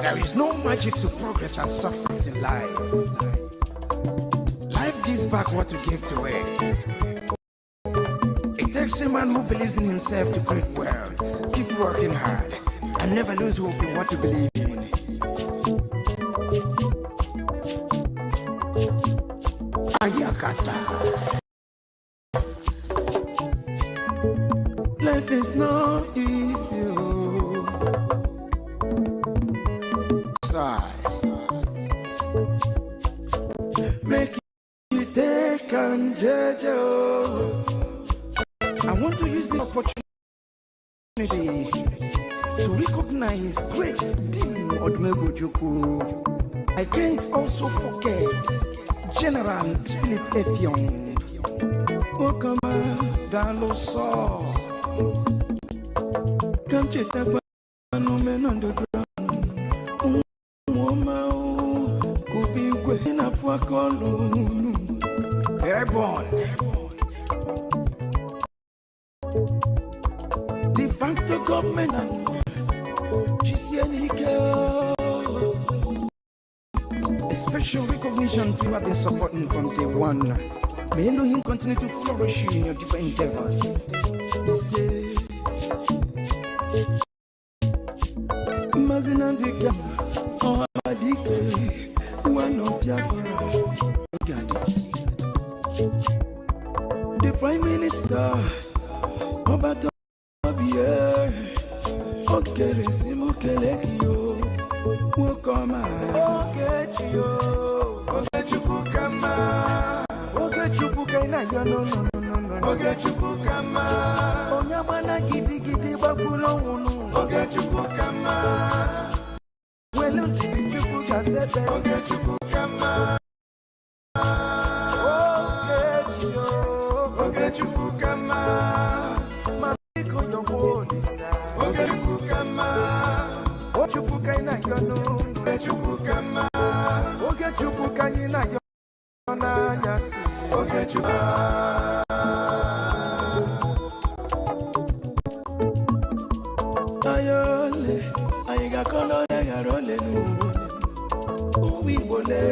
There is no magic to progress and success in life. Life gives back what you give to it. It takes a man who believes in himself to create wealth. Keep working hard and never lose hope in what you believe in. Ayakata. Life is not easy. Make you take and judge. I want to use this opportunity to recognize great THEM.FUND. I can't also forget General Philip F. Young. Welcome, Daloso. Come check the man on the ground. Airborne. De facto government and GCNEK. A special recognition to you have been supporting from day one. May Elohim continue to flourish you in your different endeavors. This is Mazinandika. Oh, Adike. One of Biafra. The Prime Minister Obato Bier Okeresimu Kelekio Wokoma Okechio Okechukama Okechukukaina no Okechukama Onyamana Gidi Gidi Bakulo Wunu Okechukama Welunti Chukuka Sepe Okechukama Okechukama Mamiko Yobolisa Okechukama Ochukukaina Yono Okechukama Okechukukanyina Yona Nyasi Okechukama Ayole Ayiga Kono Negarole Nubu Uwibole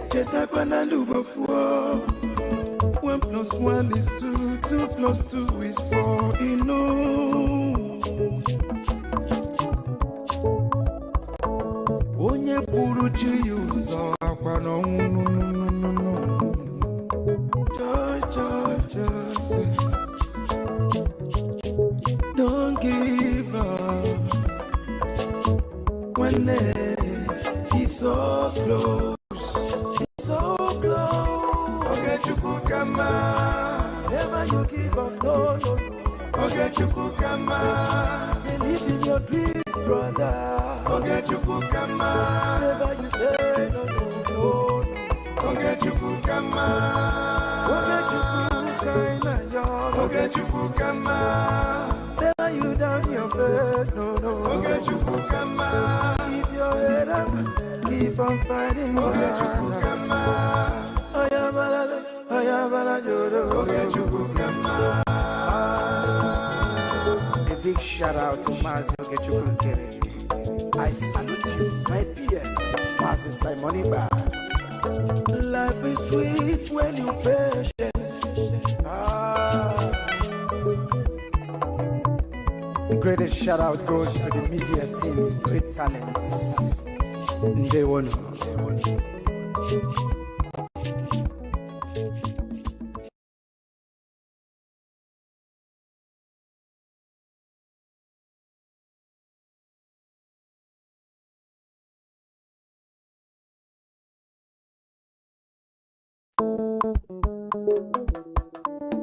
Chetakwana Lubafuo 1 + 1 is 2, 2 + 2 is 4, you know. Onye puru chi yuzo akwa no. Joy. Don't give up when it's so close. Never you give up, no. Okechukama. Believe in your dreams, brother. Okechukama. Never you say no. Okechukama. Okechukama. Never you down your faith, no. Okechukama. Keep your head up, keep on fighting, Okechukama. A big shout out to Mazi Okechukere. I salute you, my peer, Mazi Simoniba. Life is sweet when you're patient. The greatest shout out goes to the media team, great talents. They won.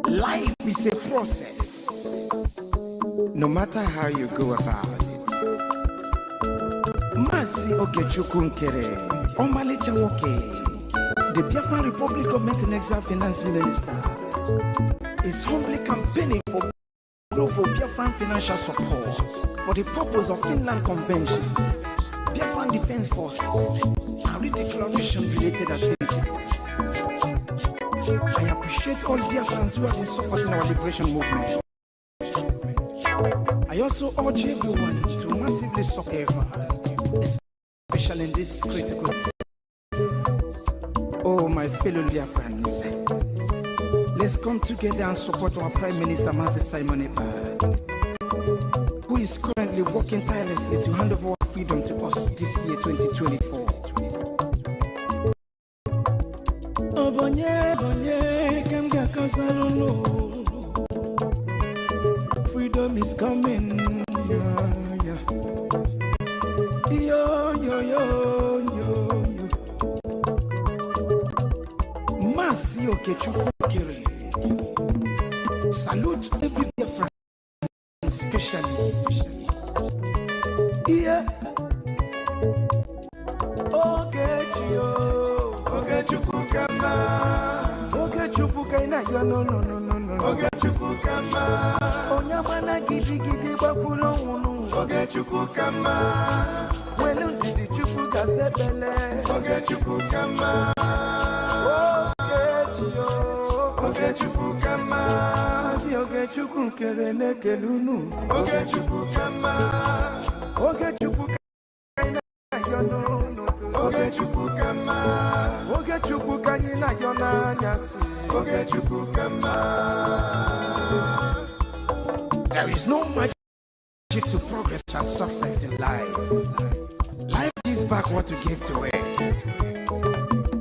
Life is a process, no matter how you go about it. Mazi Okechukere, Omalicha Woke, the Biafran Republic Government and Exile Finance Minister, is humbly campaigning for global Biafran financial support for the purpose of Finland Convention, Biafran Defense Forces, and redeclaration-related activities. I appreciate all Biafrans who have been supporting our liberation movement. I also urge everyone to massively support special in this critical. Oh, my fellow Biafrans, let's come together and support our Prime Minister, Mazi Simon Ekpa, who is currently working tirelessly to hand over our freedom to us this year, 2024. Freedom is coming, yeah. Yo. Masi okechukukere. Salute every Biafran, especially. Yeah. Okechukukama. Okechukukaina yo no. Okechukukama. Onyamana gidi bakulo unu. Okechukukama. Welundidi chukukazebele. Okechukukama. Okechukukama. Okechukukere nekelunu. Okechukukama. Okechukukaina yo no. Okechukukama. Okechukukanyina yo na nyasi. Okechukukama. There is no magic to progress and success in life. Life gives back what you give to it.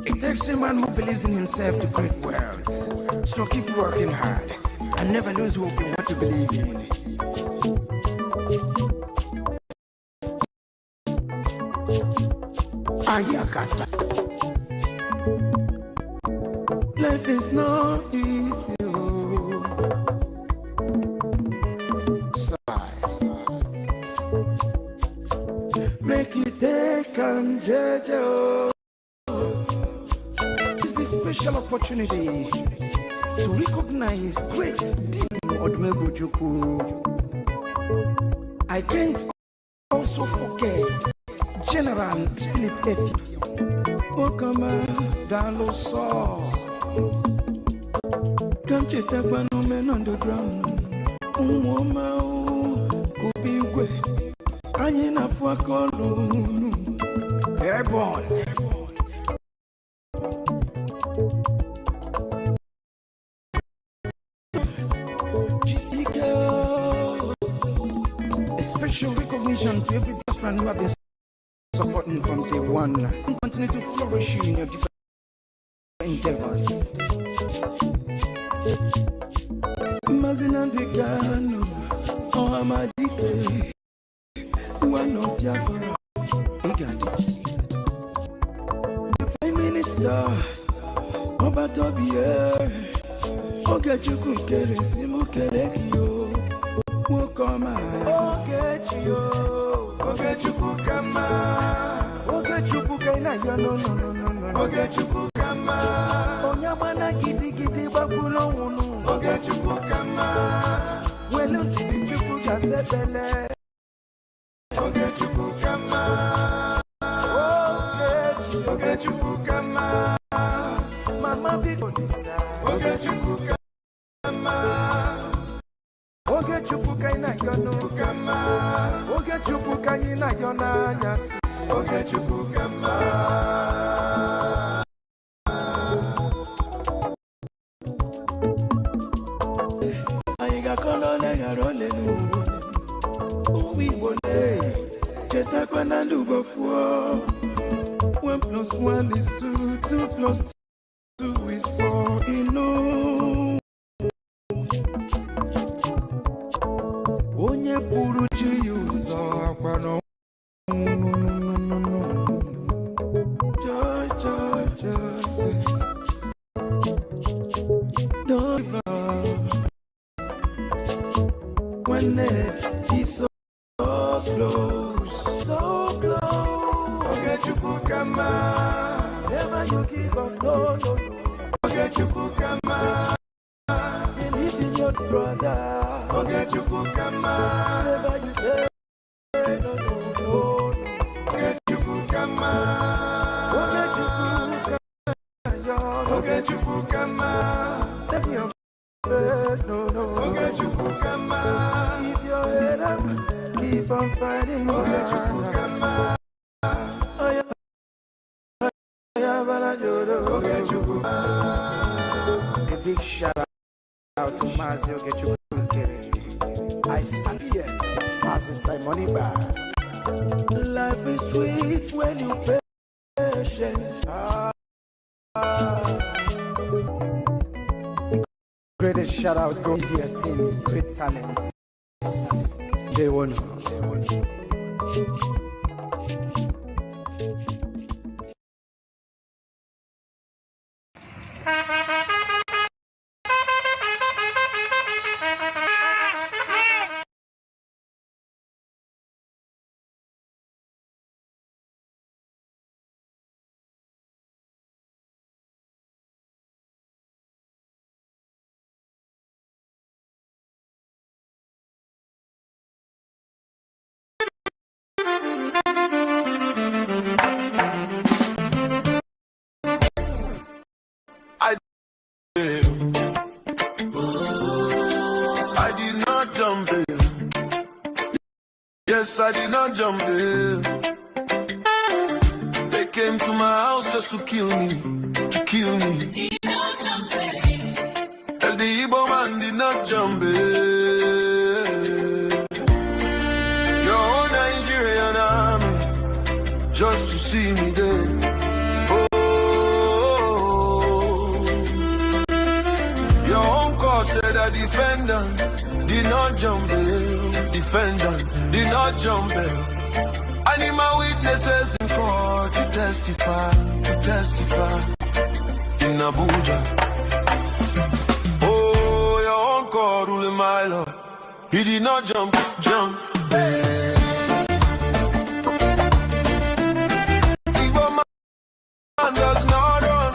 It takes a man who believes in himself to create wealth. So keep working hard and never lose hope in what you believe in. Ayakata. Life is not easy. Make it take and judge. It's this special opportunity to recognize great Odmebujuku. I can't also forget General Philip F. Okama Daloso. Come to the men on the ground. Umoma Kubigwe. Anyina Fuakolunu. Airborne. A special recognition to every friend who have been supporting from day one and continue to flourish in your different endeavors. Mazinandikano, Ohamadike, one of Biafra, Egadi. The Prime Minister, Obatobie, Okechukukere, Simukerekio, Mukoma, Okechukukama, Okechukukaina, no. Okechukukama, Onyamana gidi bakulo unu. Okechukukama, Welundidi chukukazebele. Okechukukama, Okechukukama, Mama Bigolisa. Okechukukama, Okechukukaina yono kama. Okechukukanyina yona nyasi. Okechukukama. Aiga kono lega role nu. Uwi wole. Cheta kwa nandugo fuo. 1 + 1 is 2. 2 + 2 is 4. Ino. Onye puru chi uzo akwano. Joy. Don't when he's so close. Okechukukama, never you give up, no. Okechukukama, believe in your brother. Okechukukama, never you say no. Okechukukama, Okechukukama, let me no. Okechukukama, keep your head up, keep on fighting. Okechukukama, oh yeah. Mazio Gechukunkere. I sabi Mazis money back. Life is sweet when you patient. Greatest shout out go to your team, great talent. They won. I did not jump in. Yes, I did not jump in. They came to my house just to kill me, to kill me. Did not jump in. Tell the Igbo man did not jump in. Your own Nigerian army just to see me there. Said a defendant did not jump in. Defendant did not jump in. I need my witnesses in court to testify in Abuja. Oh, your uncle ruling my lord. He did not jump in. Igbo man does not run.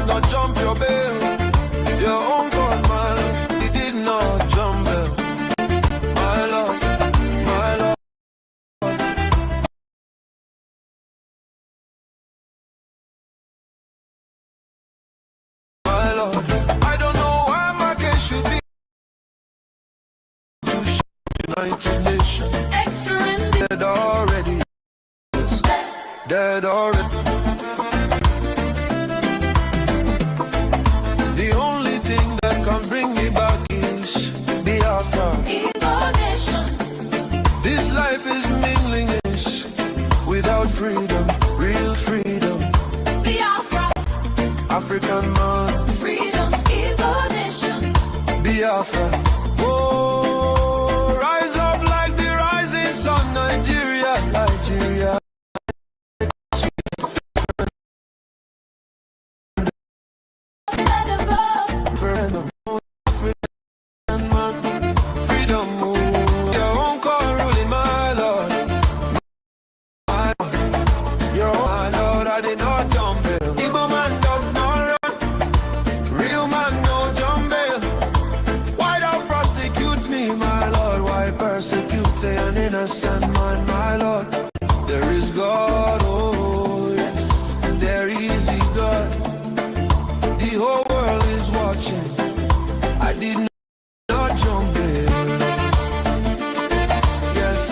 Not jump your bail. Your own God, man, he did not jump bail. My Lord, my Lord. My Lord, I don't know why my case should be United Nations. Dead already. Yes. Dead already. Bring me back is Biafra. This life is meaningless without freedom, real freedom. Biafra, African man. Freedom, Igbo nation. Biafra. Oh, rise up like the rising sun, Nigeria, Nigeria. Innocent man, my Lord. There is God, oh yes, there is a God. The whole world is watching. I did not jump in. Yes,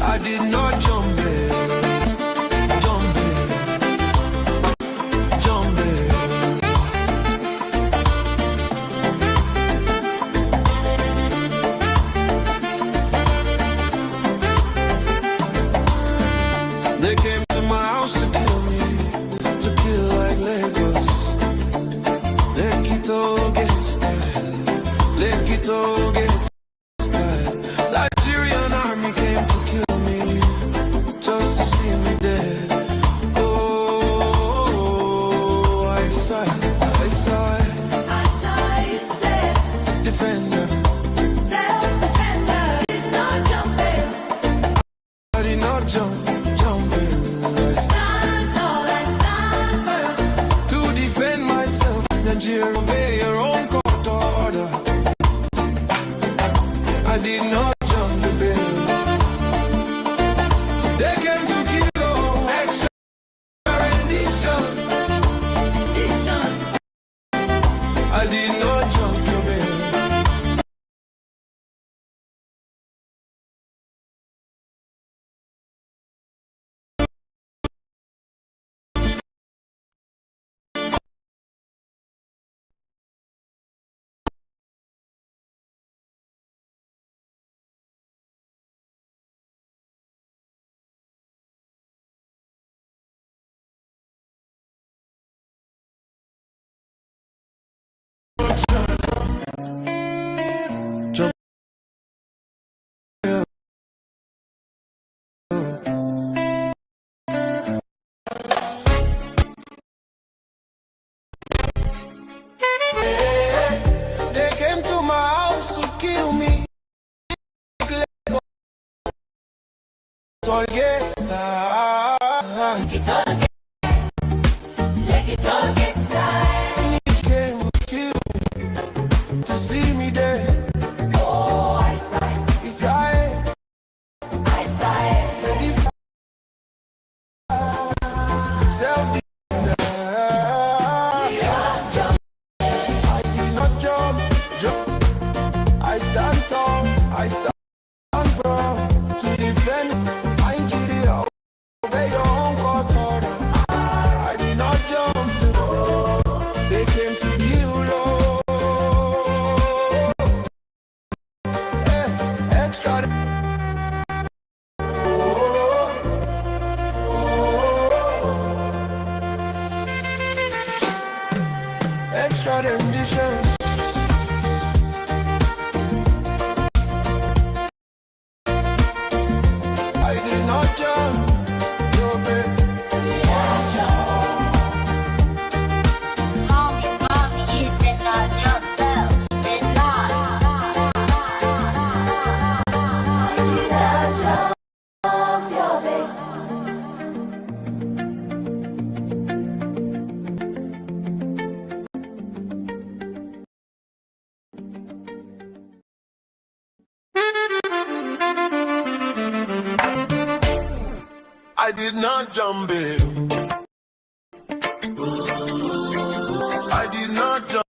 I did not jump in. Jump in. Jump in. They came to my house to kill me, to kill like Lagos. Let it all get style, let it all get style. Nigerian army came to kill me, just to see me dead. Oh, I saw it, defender, self-defender, did not jump in. I did not jump. Obey your own court order. I did not jump the bill. They came to kill extra rendition. I did not jump your bill. all get started. Make it all get started. He came to kill me, to see me there. Oh, I saw it. He saw it. I saw it. Said if self I did not jump. I stand tall. I stand firm to defend Nigeria. Obey your own court order. I did not jump. They came to kill extra. Extra rendition. I did not jump. Yo, babe. Mommy, you did not jump, Bell. Did not. I did not jump, yo, babe. I did not jump it. I did not jump.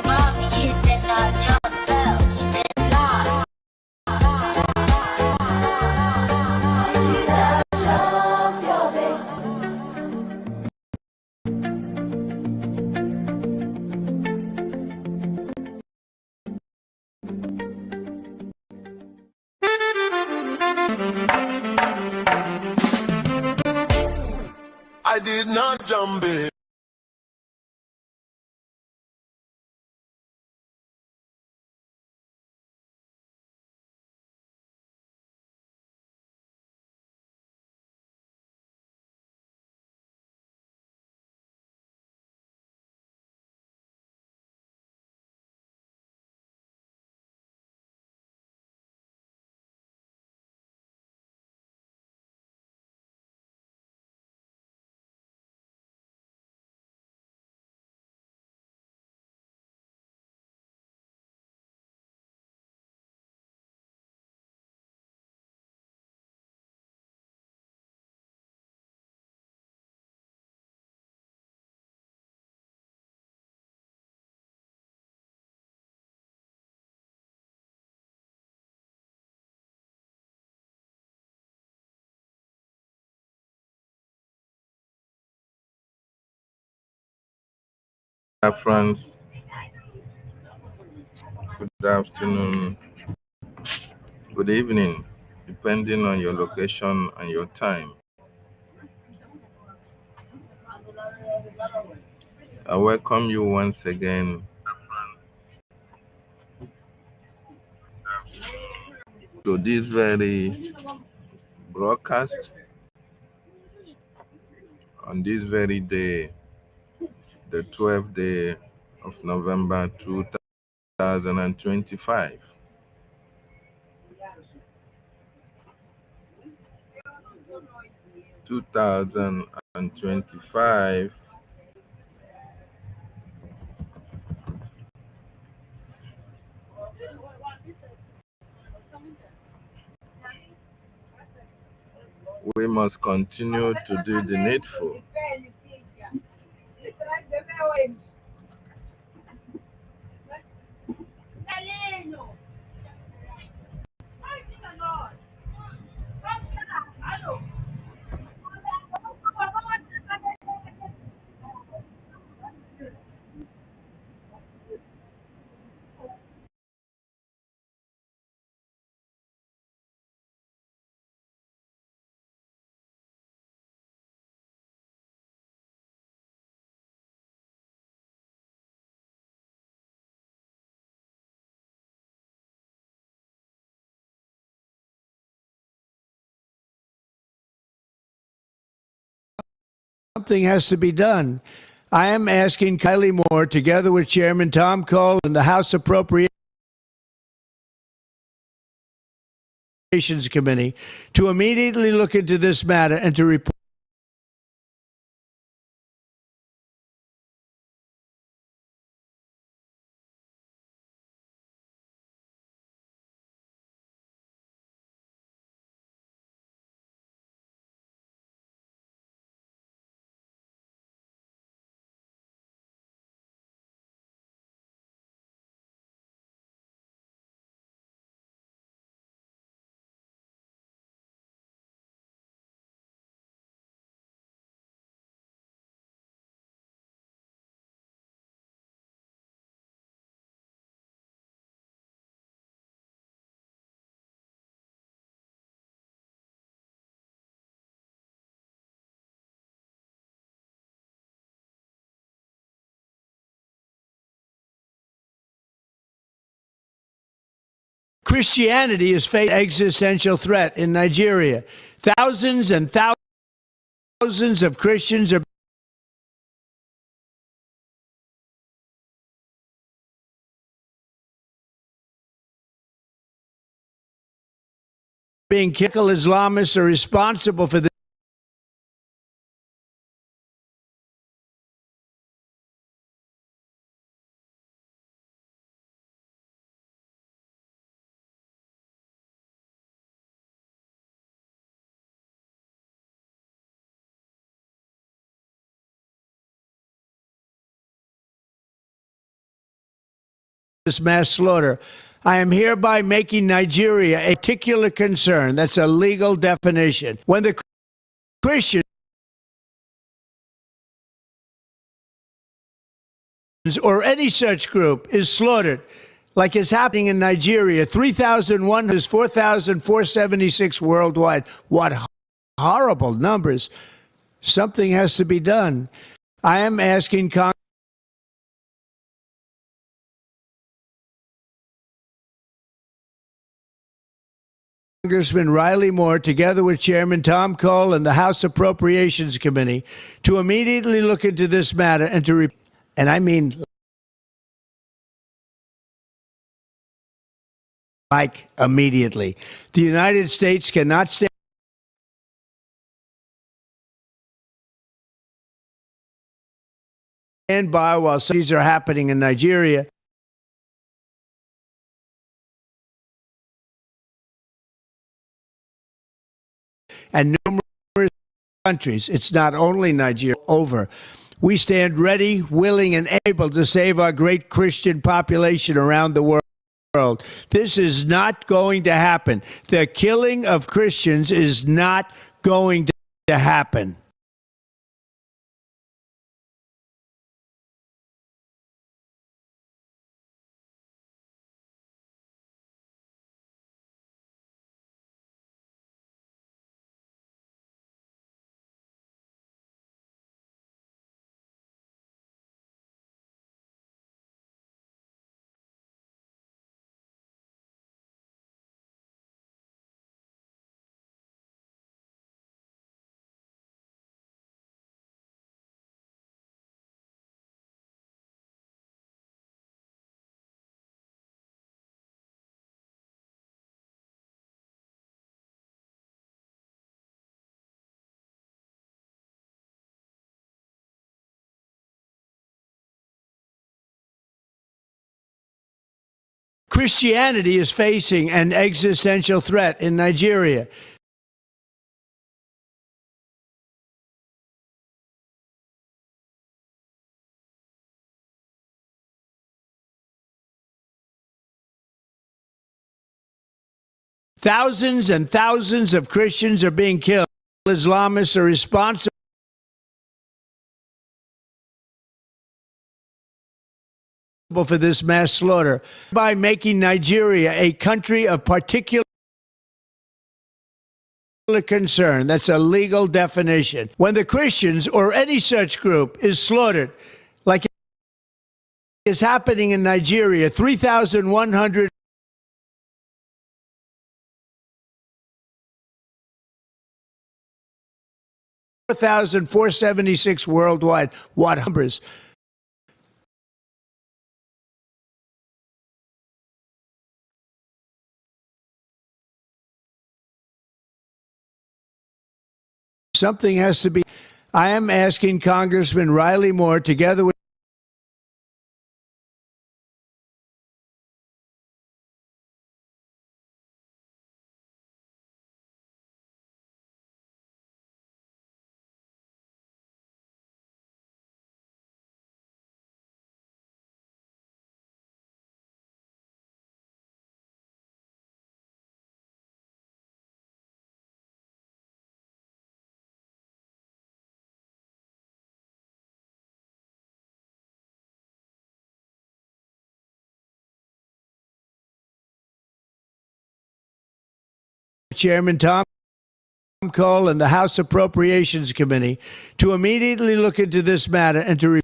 Mommy, you did not jump, Bell. Did not. I did not jump, yo, babe. I did not jump it. France, good afternoon, good evening, depending on your location and your time. I welcome you once again to this very broadcast on this very day, the 12th day of November 2025. Two thousand and 25 we must continue to do the needful. Something has to be done. I am asking Kylie Moore, together with Chairman Tom Cole and the House Appropriations Committee, to immediately look into this matter and to report Christianity is facing an existential threat in Nigeria. Thousands and thousands of Christians are being killed. Islamists are responsible for this mass slaughter. I am hereby making Nigeria a particular concern. That's a legal definition. When the Christians or any such group is slaughtered, like is happening in Nigeria, 3,001 is 4,476 worldwide. What horrible numbers. Something has to be done. I am asking Congressman Riley Moore, together with Chairman Tom Cole and the House Appropriations Committee, to immediately look into this matter and to and I mean like immediately. The United States cannot stand by while these are happening in Nigeria. And numerous countries. It's not only Nigeria. Over. We stand ready, willing, and able to save our great Christian population around the world. This is not going to happen. The killing of Christians is not going to happen. Christianity is facing an existential threat in Nigeria. Thousands and thousands of Christians are being killed. Islamists are responsible for this mass slaughter by making Nigeria a country of particular concern. That's a legal definition. When the Christians or any such group is slaughtered, like is happening in Nigeria, 3,100 4,476 worldwide. What numbers? Something has to be. I am asking Congressman Riley Moore, together with Chairman Tom Cole and the House Appropriations Committee to immediately look into this matter and to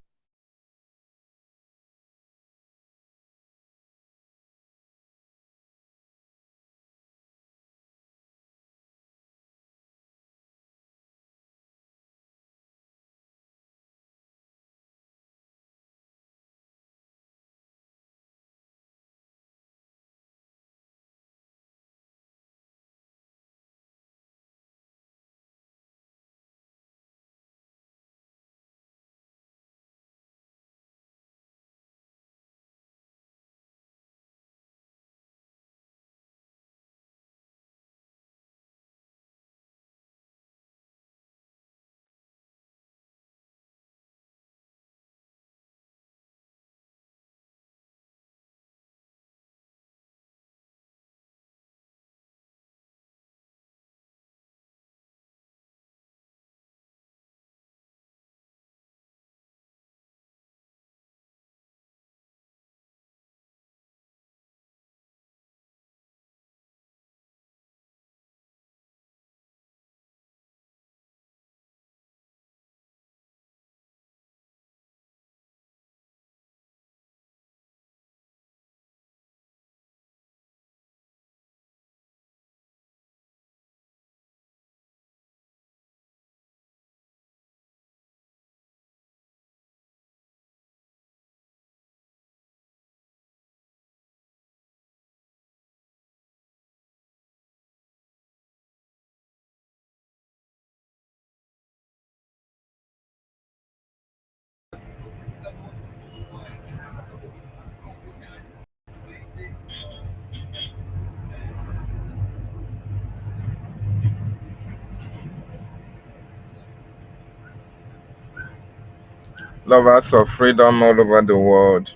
Lovers of freedom all over the world,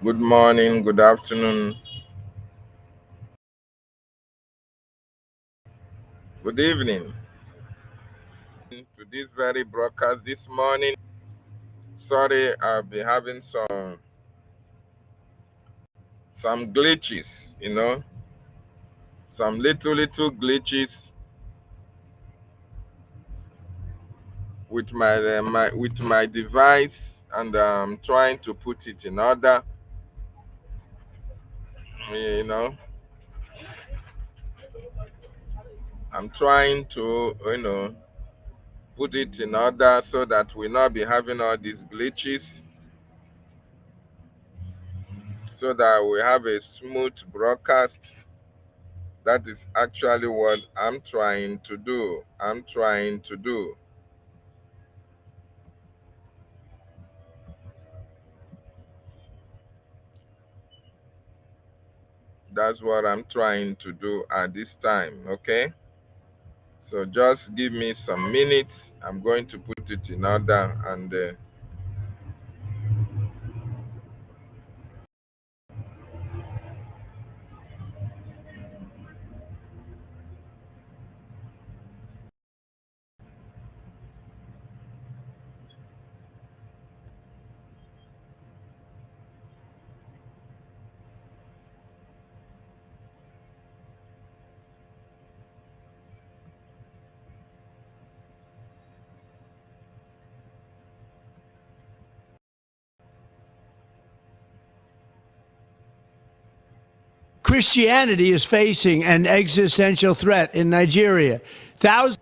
good morning, good afternoon, good evening to this very broadcast this morning. Sorry, I'll be having some glitches, some little glitches with my device, and I'm trying to put it in order. You know, I'm trying to put it in order so that we'll not be having all these glitches, so that we have a smooth broadcast. That is actually what I'm trying to do. That's what I'm trying to do at this time, okay? So just give me some minutes. I'm going to put it in order, and Christianity is facing an existential threat in Nigeria. Thousands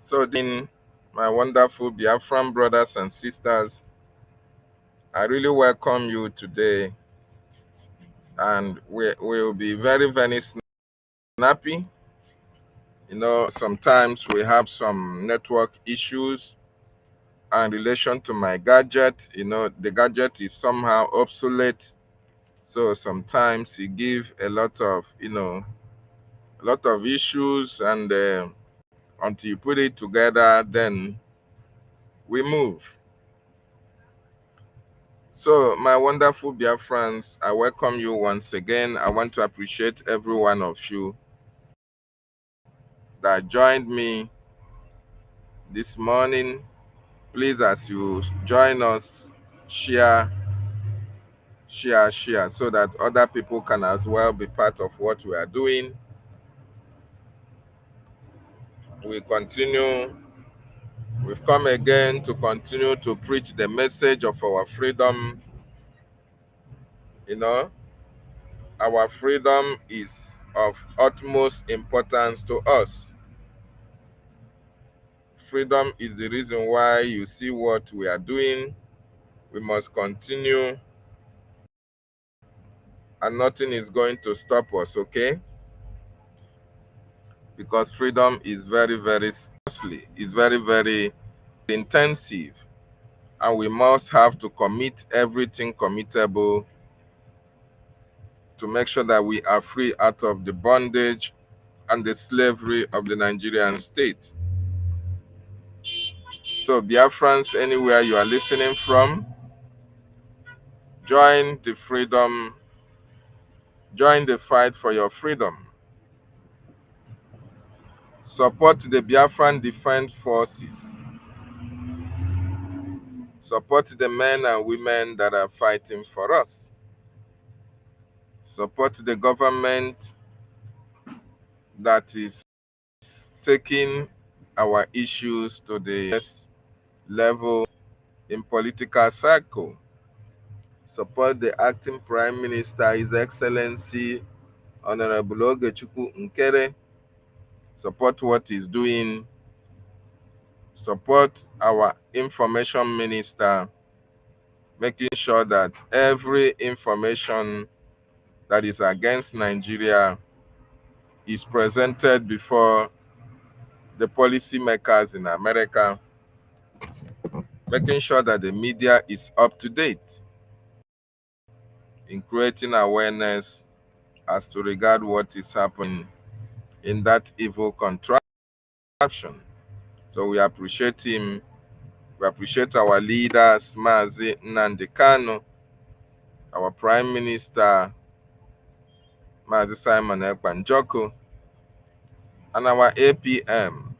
So, then, my wonderful Biafran brothers and sisters, I really welcome you today, and we will be very, very snappy. You know, sometimes we have some network issues in relation to my gadget. You know, the gadget is somehow obsolete, so sometimes it gives a lot of, a lot of issues, and until you put it together, then we move. So, my wonderful Biafrans, I welcome you once again. I want to appreciate every one of you that joined me this morning. Please, as you join us, share, so that other people can as well be part of what we are doing. We continue, we've come again to continue to preach the message of our freedom. You know, our freedom is of utmost importance to us. Freedom is the reason why you see what we are doing. We must continue, and nothing is going to stop us, okay? Because freedom is very, very costly, it's very, very intensive, and we must have to commit everything committable to make sure that we are free out of the bondage and the slavery of the Nigerian state. So, Biafrans, anywhere you are listening from, join the freedom, join the fight for your freedom. Support the Biafran Defense Forces. Support the men and women that are fighting for us. Support the government that is taking our issues to the next level in political circle. Support the acting Prime Minister, His Excellency Honorable Ogechukwu Nkere. Support what he's doing. Support our Information Minister, making sure that every information that is against Nigeria is presented before the policymakers in America, making sure that the media is up to date in creating awareness as to regard what is happening in that evil contraption. So we appreciate him. We appreciate our leaders, Mazi Nnamdi Kanu, our Prime Minister, Mazi Simon Ekpanjoko, and our APM,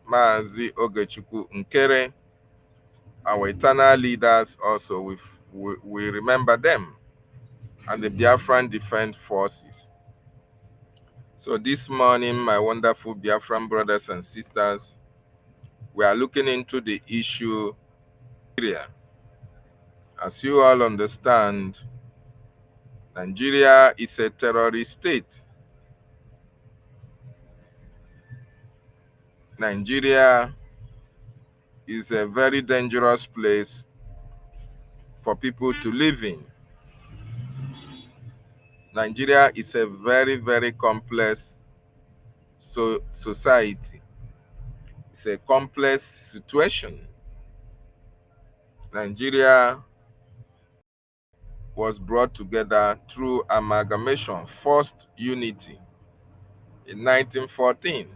Mazi Ogechukwu Nkere, our eternal leaders also, we remember them, and the Biafran Defense Forces. So this morning, my wonderful Biafran brothers and sisters, we are looking into the issue of Nigeria. As you all understand, Nigeria is a terrorist state. Nigeria is a very dangerous place for people to live in. Nigeria is a very, very complex society. It's a complex situation. Nigeria was brought together through amalgamation, forced unity in 1914,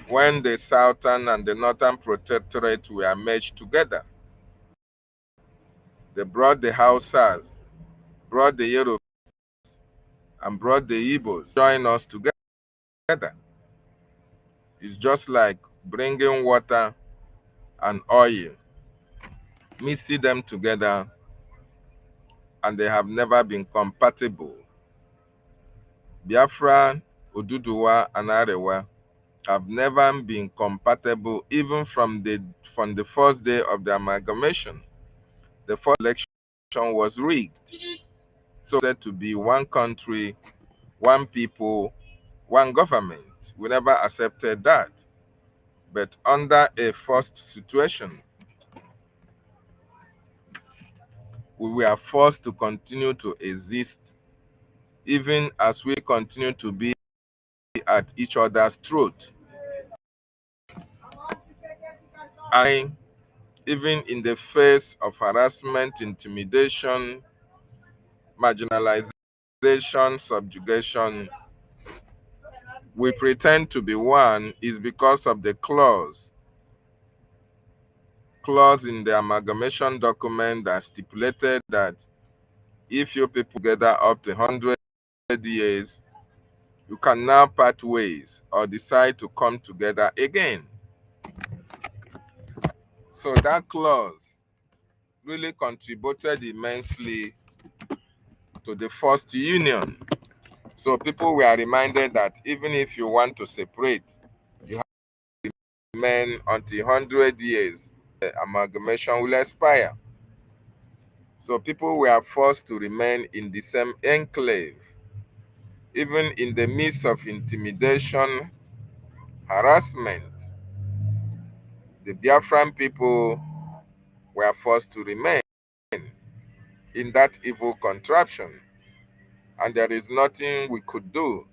when the Southern and the Northern Protectorate were merged together. They brought the Hausas, brought the Yorubas, and brought the Igbos join us together. It's just like bringing water and oil, mixing them together, and they have never been compatible. Biafra, Oduduwa, and Arewa have never been compatible even from the first day of the amalgamation. The first election was rigged. So said to be one country, one people, one government. We never accepted that. But under a forced situation, we were forced to continue to exist even as we continue to be at each other's throat. And even in the face of harassment, intimidation, marginalization, subjugation, we pretend to be one is because of the clause in the amalgamation document that stipulated that if you people gather up to 100 years, you can now part ways or decide to come together again. So that clause really contributed immensely to the first union. So people were reminded that even if you want to separate, you have to remain until 100 years. The amalgamation will expire. So people were forced to remain in the same enclave, even in the midst of intimidation, harassment. The Biafran people were forced to remain in that evil contraption, and there is nothing we could do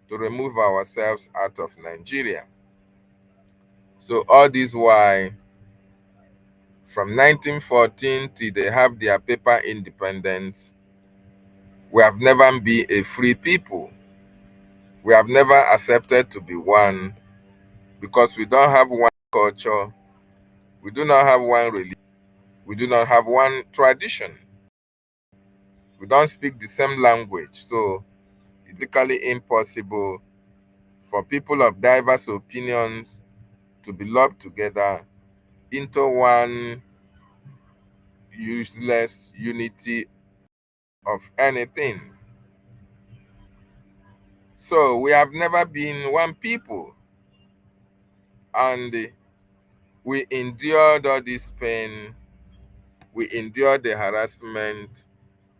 to remove ourselves out of Nigeria. So all this why, from 1914 till they have their paper independence, we have never been a free people. We have never accepted to be one because we don't have one culture, we do not have one religion, we do not have one tradition, we don't speak the same language. So it's basically impossible for people of diverse opinions to be lumped together into one useless unity of anything. So we have never been one people, and we endured all this pain, we endured the harassment,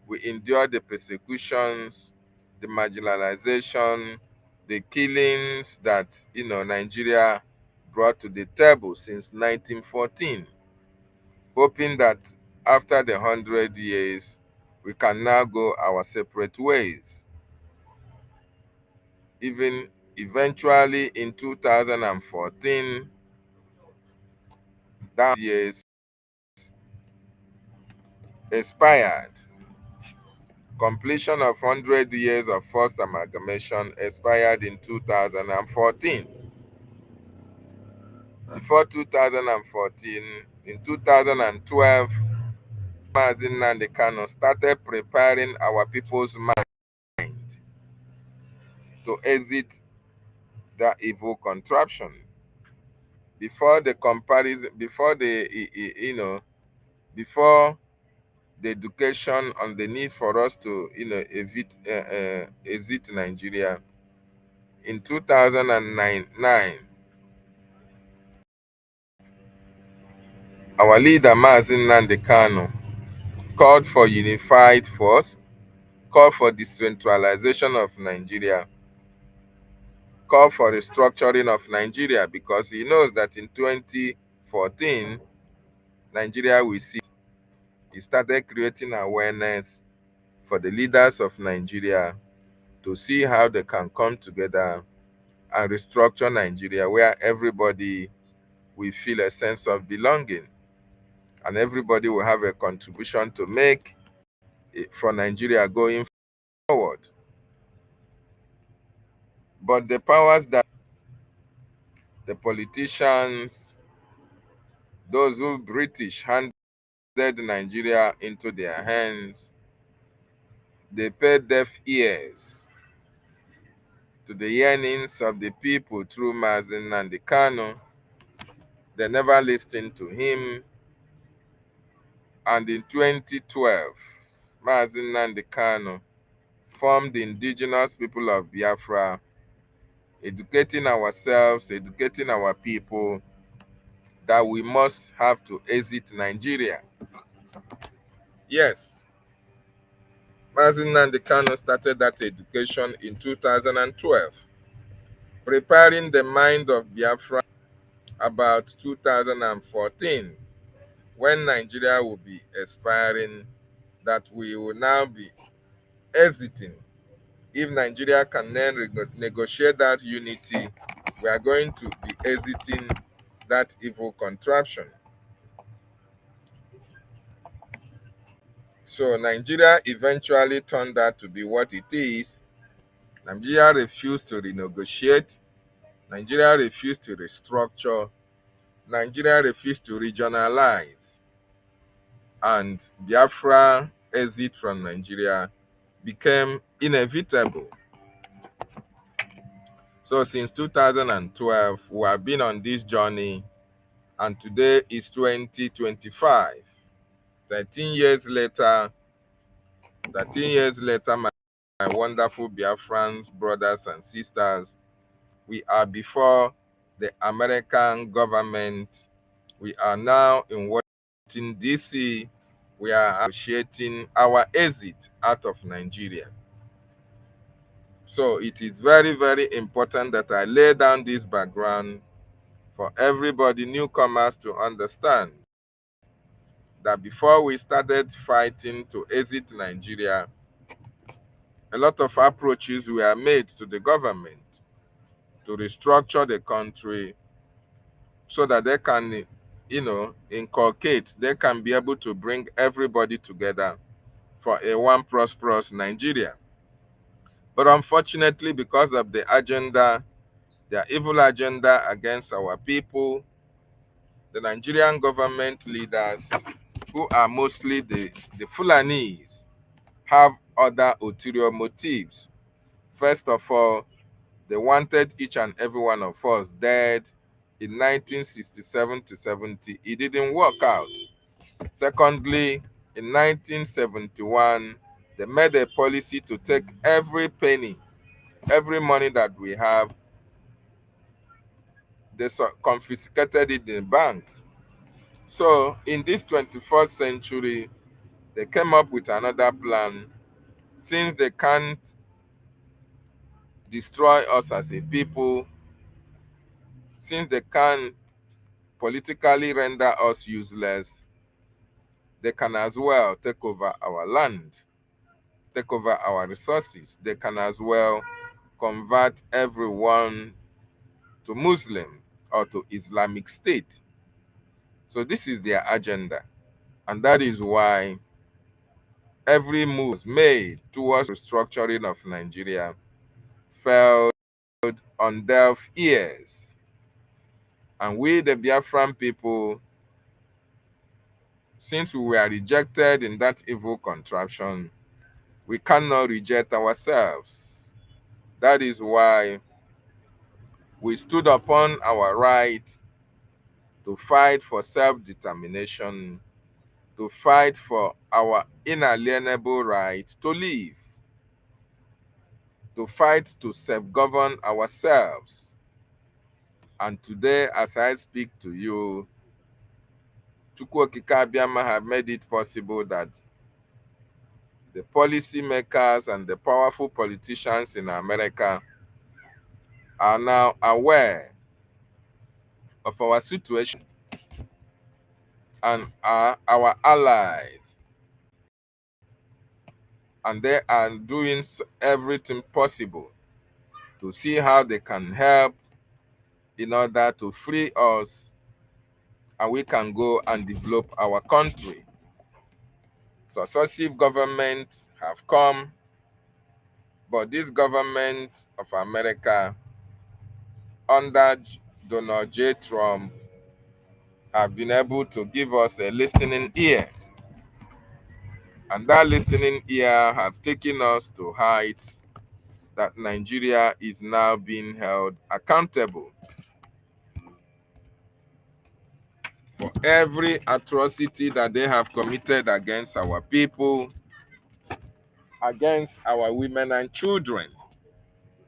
we endured the persecutions, the marginalization, the killings that Nigeria brought to the table since 1914, hoping that after the 100 years, we can now go our separate ways. Even eventually in 2014, that years expired. Completion of 100 years of first amalgamation expired in 2014. Before 2014, in 2012, Mazi Nnamdi Kanu started preparing our people's mind to exit that evil contraption. Before the comparison, before before the education on the need for us to exit Nigeria, in 2009, our leader Mazi Nnamdi Kanu called for unified force, called for decentralization of Nigeria, called for restructuring of Nigeria, because he knows that in 2014 Nigeria will see. He started creating awareness for the leaders of Nigeria to see how they can come together and restructure Nigeria, where everybody will feel a sense of belonging and everybody will have a contribution to make for Nigeria going forward. But the powers that the politicians, those who British handed Nigeria into their hands, They paid deaf ears to the yearnings of the people through Mazi Nnamdi Kanu. They never listened to him. And in 2012, Mazi Nnamdi Kanu formed the indigenous people of Biafra, educating ourselves, educating our people that we must have to exit Nigeria. Yes, Mazi Nnamdi Kanu started that education in 2012, preparing the mind of Biafra about 2014, when Nigeria will be expiring, that we will now be exiting. If Nigeria can then negotiate that unity, we are going to be exiting that evil contraption. So Nigeria eventually turned out to be what it is. Nigeria refused to renegotiate. Nigeria refused to restructure. Nigeria refused to regionalize. And Biafra exit from Nigeria became inevitable. So since 2012, we have been on this journey, and today is 2025. 13 years later, my wonderful Biafran brothers and sisters, we are before the American government. We are now in Washington, D.C. We are negotiating our exit out of Nigeria. So it is very, very important that I lay down this background for everybody, newcomers, to understand that before we started fighting to exit Nigeria, a lot of approaches were made to the government to restructure the country so that they can, inculcate, they can be able to bring everybody together for a one prosperous Nigeria. But unfortunately, because of the agenda, their evil agenda against our people, the Nigerian government leaders, who are mostly the Fulanis, have other ulterior motives. First of all, they wanted each and every one of us dead in 1967 to 70. It didn't work out. Secondly, in 1971, they made a policy to take every penny, every money that we have, they confiscated it in banks. So in this 21st century, they came up with another plan. Since they can't destroy us as a people, since they can politically render us useless, they can as well take over our land, take over our resources. They can as well convert everyone to Muslim or to Islamic State. So this is their agenda. And that is why every move made towards restructuring of Nigeria fell on deaf ears. And we, the Biafran people, since we were rejected in that evil contraption, we cannot reject ourselves. That is why we stood upon our right to fight for self-determination, to fight for our inalienable right to live, to fight to self-govern ourselves. And today, as I speak to you, Chukwu Okike Abiama have made it possible that the policymakers and the powerful politicians in America are now aware of our situation and are our allies. And they are doing everything possible to see how they can help in order to free us, and we can go and develop our country. Successive governments have come, but this government of America under Donald J. Trump have been able to give us a listening ear. And that listening ear has taken us to heights that Nigeria is now being held accountable for every atrocity that they have committed against our people, against our women and children.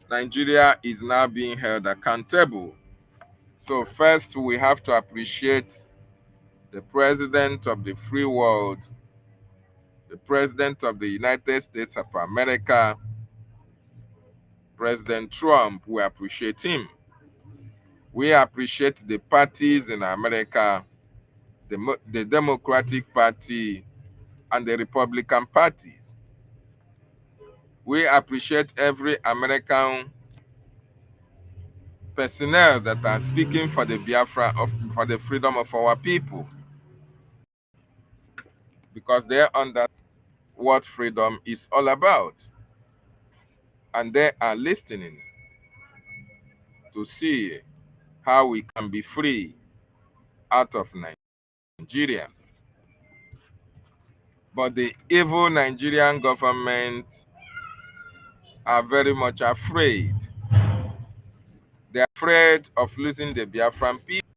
Nigeria is now being held accountable. So first, we have to appreciate the president of the free world, the president of the United States of America, President Trump. We appreciate him. We appreciate the parties in America, the Democratic Party and the Republican parties. We appreciate every American personnel that are speaking for the for the freedom of our people, because they understand what freedom is all about, and they are listening to see how we can be free out of Nigeria. But the evil Nigerian government are very much afraid. They are afraid of losing the Biafran people.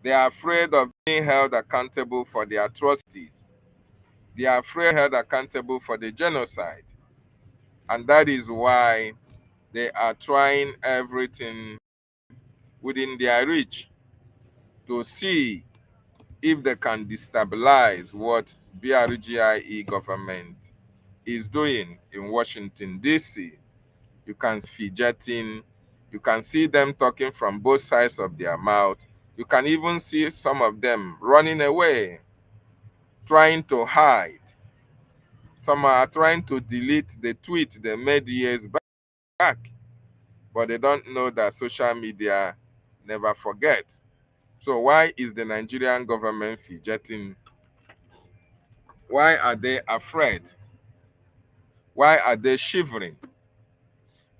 They are afraid of being held accountable for the atrocities. They are afraid held accountable for the genocide. And that is why they are trying everything within their reach to see if they can destabilize what BRGIE government is doing in Washington, D.C. You can see fidgeting. You can see them talking from both sides of their mouth. You can even see some of them running away, trying to hide. Some are trying to delete the tweet they made years back, but they don't know that social media never forgets. So why is the Nigerian government fidgeting? Why are they afraid? Why are they shivering?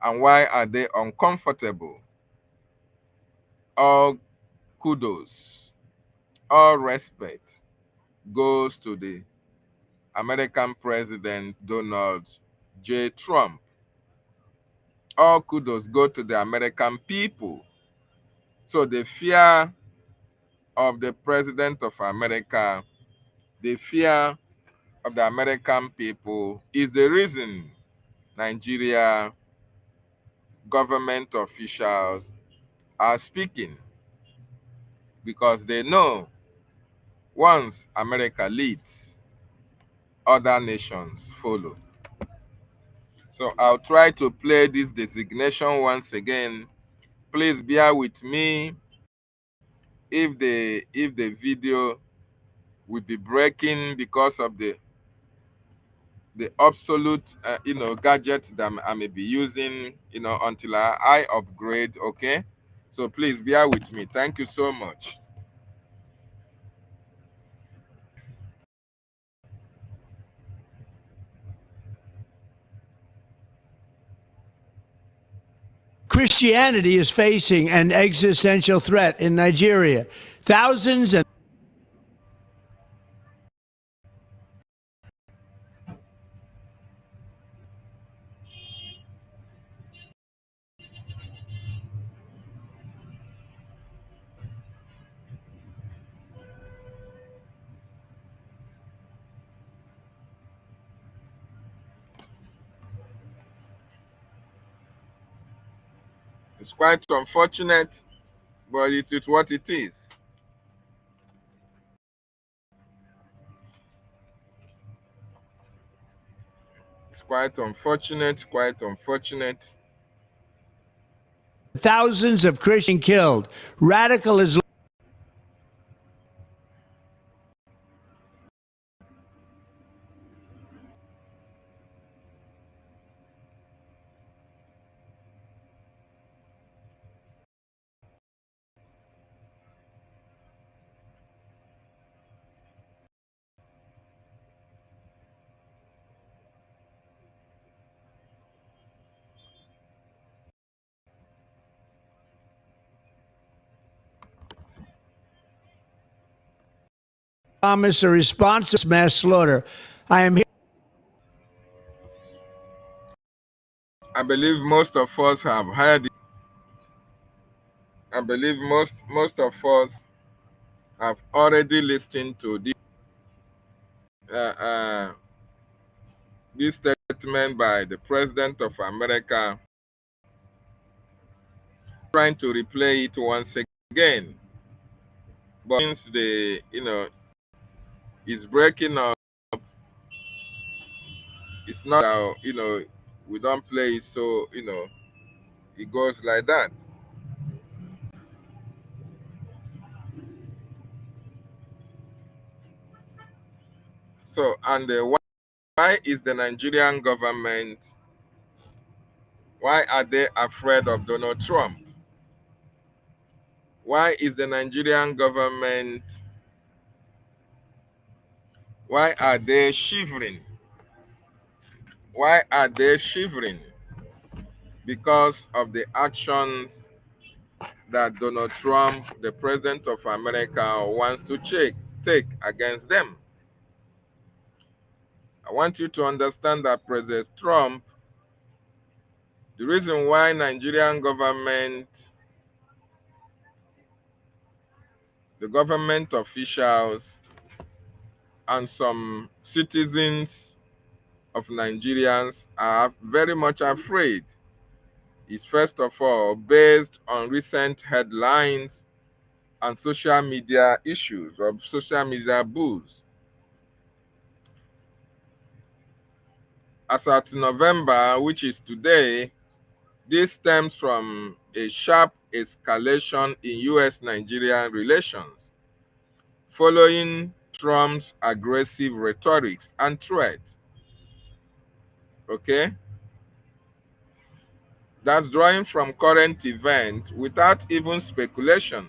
And why are they uncomfortable? All kudos, all respect goes to the American President Donald J. Trump. All kudos go to the American people. So the fear of the President of America, the fear of the American people is the reason Nigeria government officials are speaking, because they know once America leads, other nations follow. So I'll try to play this designation once again. Please bear with me if the video will be breaking because of the absolute gadget that I may be using until I upgrade. Okay, so please bear with me. Thank you so much. Christianity is facing an existential threat in Nigeria. Thousands and It's quite unfortunate, but it is what it is. It's quite unfortunate, quite unfortunate. thousands of Christians killed. Radical Islam. promise a response to mass slaughter. I am here. I believe most of us have heard it. I believe most of us have already listened to uh, uh, this statement by the President of America, trying to replay it once again. But since it's breaking up, it's not we don't play it, so it goes like that. So, and why is the Nigerian government, why are they afraid of Donald Trump? Why is the Nigerian government, why are they shivering? Why are they shivering? Because of the actions that Donald Trump, the President of America, wants to take against them. I want you to understand that President Trump, the reason why Nigerian government, the government officials, and some citizens of Nigerians are very much afraid is, first of all, based on recent headlines and social media issues or social media booze. As at November, which is today, this stems from a sharp escalation in US-Nigerian relations following Trump's aggressive rhetorics and threats. Okay? That's drawing from current events without even speculation.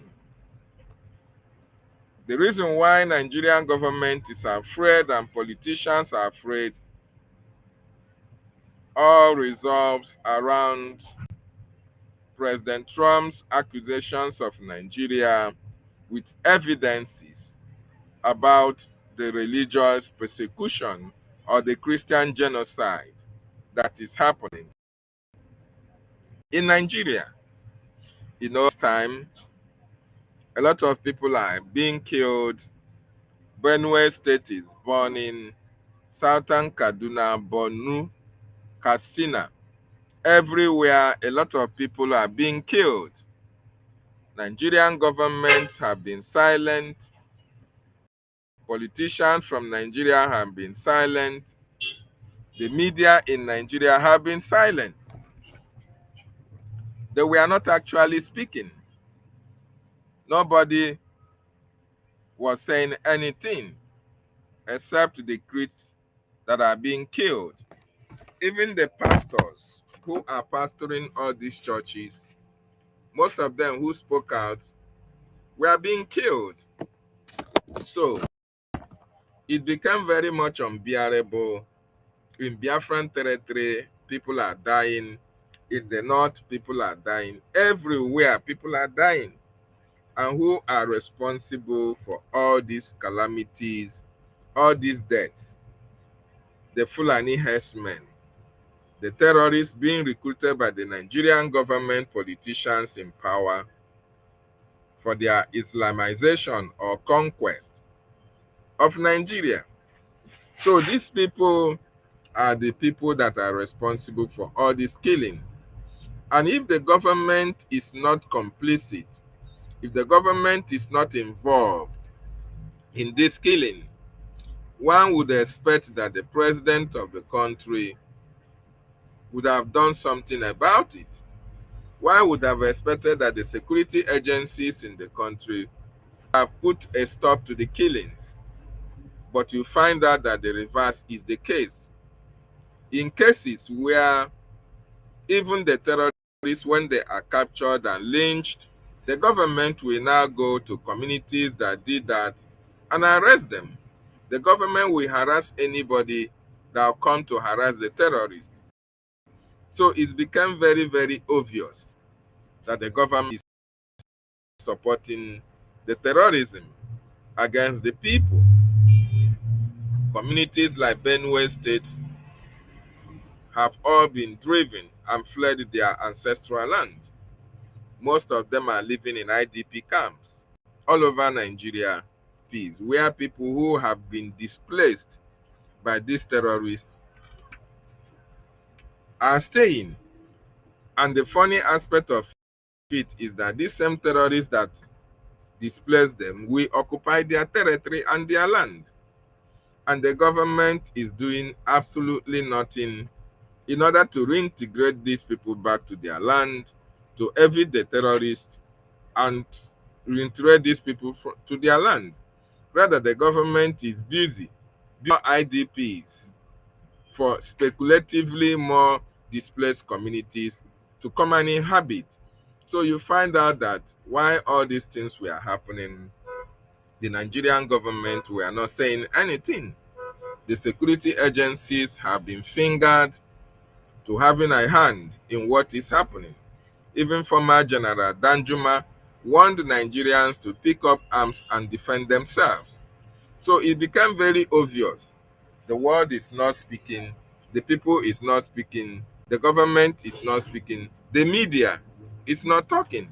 The reason why Nigerian government is afraid and politicians are afraid all revolves around President Trump's accusations of Nigeria with evidences about the religious persecution or the Christian genocide that is happening in Nigeria. In this time, a lot of people are being killed. Benue State is burning. Southern Kaduna, Borno, Katsina. Everywhere, a lot of people are being killed. Nigerian governments have been silent. Politicians from Nigeria have been silent. The media in Nigeria have been silent. They were not actually speaking. Nobody was saying anything except the Christians that are being killed. Even the pastors who are pastoring all these churches, most of them who spoke out were being killed. So it became very much unbearable. In Biafran territory, people are dying. In the north, people are dying. Everywhere, people are dying. And who are responsible for all these calamities, all these deaths? The Fulani herdsmen, the terrorists being recruited by the Nigerian government politicians in power for their Islamization or conquest of Nigeria. So these people are the people that are responsible for all these killings. And if the government is not complicit, if the government is not involved in this killing, one would expect that the president of the country would have done something about it. One would have expected that the security agencies in the country have put a stop to the killings. But you find out that the reverse is the case. In cases where even the terrorists, when they are captured and lynched, the government will now go to communities that did that and arrest them. The government will harass anybody that will come to harass the terrorists. So it became very, very obvious that the government is supporting the terrorism against the people. Communities like Benue State have all been driven and fled their ancestral land. Most of them are living in IDP camps all over Nigeria, where people who have been displaced by these terrorists are staying. And the funny aspect of it is that these same terrorists that displaced them will occupy their territory and their land. And the government is doing absolutely nothing in order to reintegrate these people back to their land, to evade the terrorists and reintegrate these people to their land. Rather, the government is busy building IDPs for speculatively more displaced communities to come and inhabit. So you find out that while all these things were happening, the Nigerian government were not saying anything. The security agencies have been fingered to having a hand in what is happening. Even former General Danjuma warned Nigerians to pick up arms and defend themselves. So it became very obvious. The world is not speaking, the people is not speaking, the government is not speaking, the media is not talking.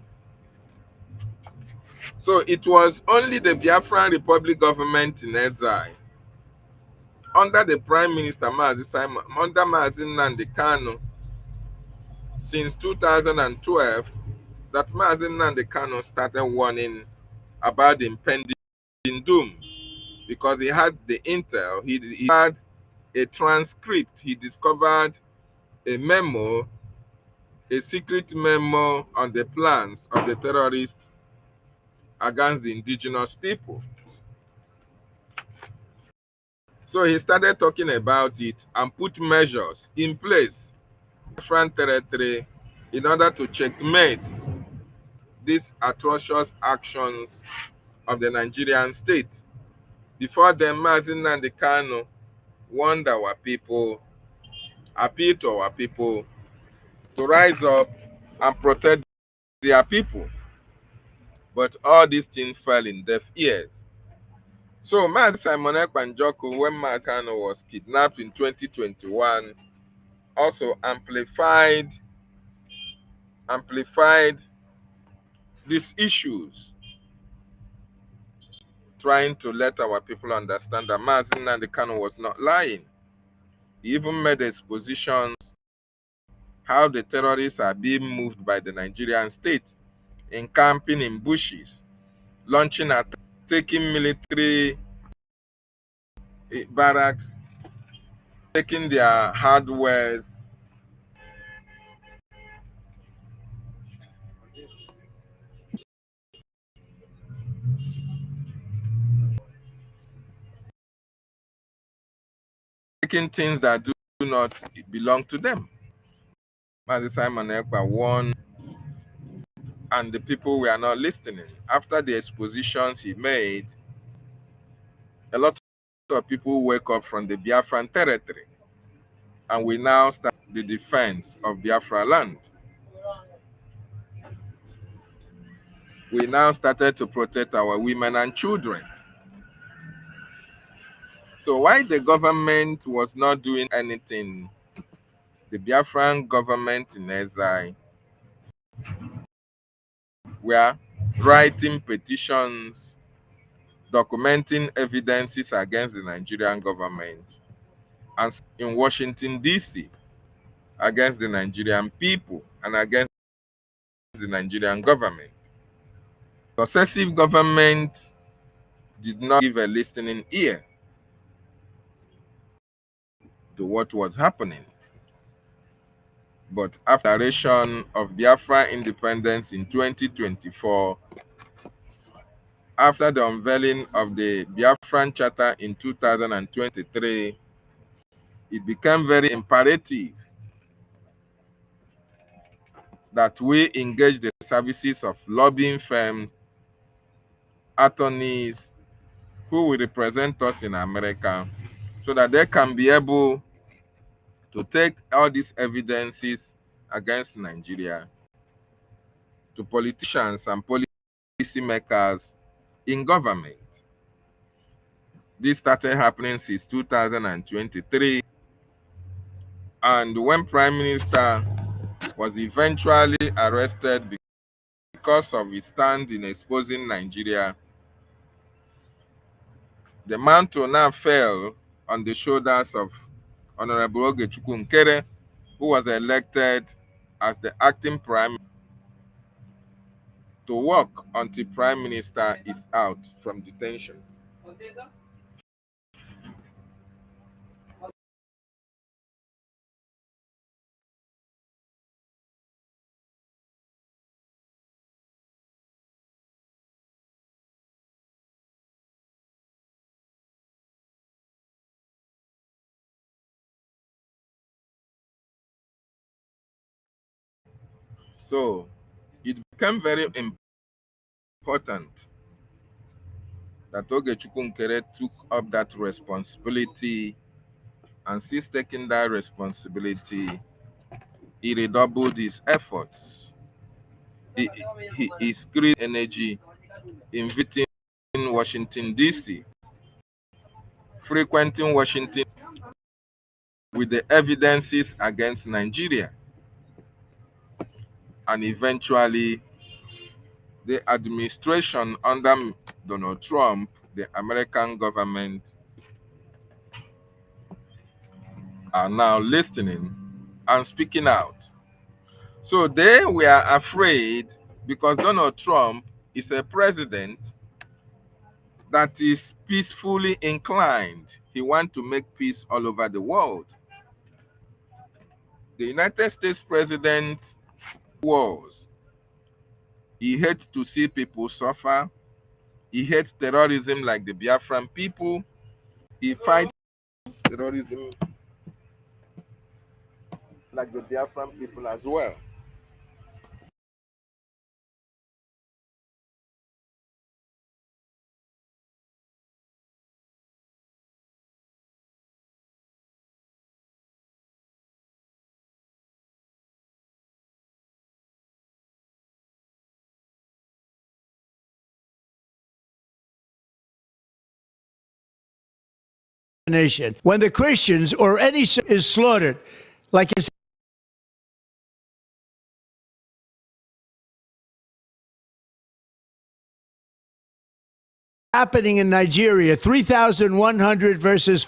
So it was only the Biafran Republic government in exile, under the Prime Minister under Mazi Nnamdi Kanu, since 2012, that Mazi Nnamdi Kanu started warning about the impending doom, because he had the intel, he had a transcript, he discovered a memo, a secret memo on the plans of the terrorists against the indigenous people. So he started talking about it and put measures in place in different territory in order to checkmate these atrocious actions of the Nigerian state. Before then, Mazi Nnamdi Kanu warned our people, appealed to our people to rise up and protect their people. But all these things fell in deaf ears. So Mazi Simon Ekpanjoku, when Mazi Kanu was kidnapped in 2021, also amplified these issues, trying to let our people understand that Mazi Nnamdi Kanu was not lying. He even made expositions how the terrorists are being moved by the Nigerian state, encamping in bushes, launching attacks, taking military barracks, taking their hardwares, taking things that do not belong to them. Mazi Simon Ekpa warned, and the people were not listening. After the expositions he made, a lot of people wake up from the Biafran territory, and we now start the defense of Biafra land. We now started to protect our women and children. So why the government was not doing anything, the Biafran government in exile were writing petitions, documenting evidences against the Nigerian government, and in Washington, D.C., against the Nigerian people and against the Nigerian government. Successive government did not give a listening ear to what was happening. But after the declaration of Biafra independence in 2024, after the unveiling of the Biafran Charter in 2023, it became very imperative that we engage the services of lobbying firms, attorneys who will represent us in America, so that they can be able to take all these evidences against Nigeria to politicians and policymakers in government. This started happening since 2023. And when Prime Minister was eventually arrested because of his stand in exposing Nigeria, the mantle now fell on the shoulders of Honorable Ogechukwu Nkere, who was elected as the acting prime to work until Prime Minister is out from detention. So it became very important that Ogechukwu Nkere took up that responsibility, and since taking that responsibility, he redoubled his efforts. He, he is creating energy in visiting Washington, D.C., frequenting Washington with the evidences against Nigeria, and eventually the administration under Donald Trump, the American government, are now listening and speaking out. So they were afraid because Donald Trump is a president that is peacefully inclined. He wants to make peace all over the world. The United States president was. He hates to see people suffer. He hates terrorism like the Biafran people. He fights terrorism like the Biafran people as well. Nation. When the Christians or any is slaughtered, like is happening in Nigeria, 3,100 versus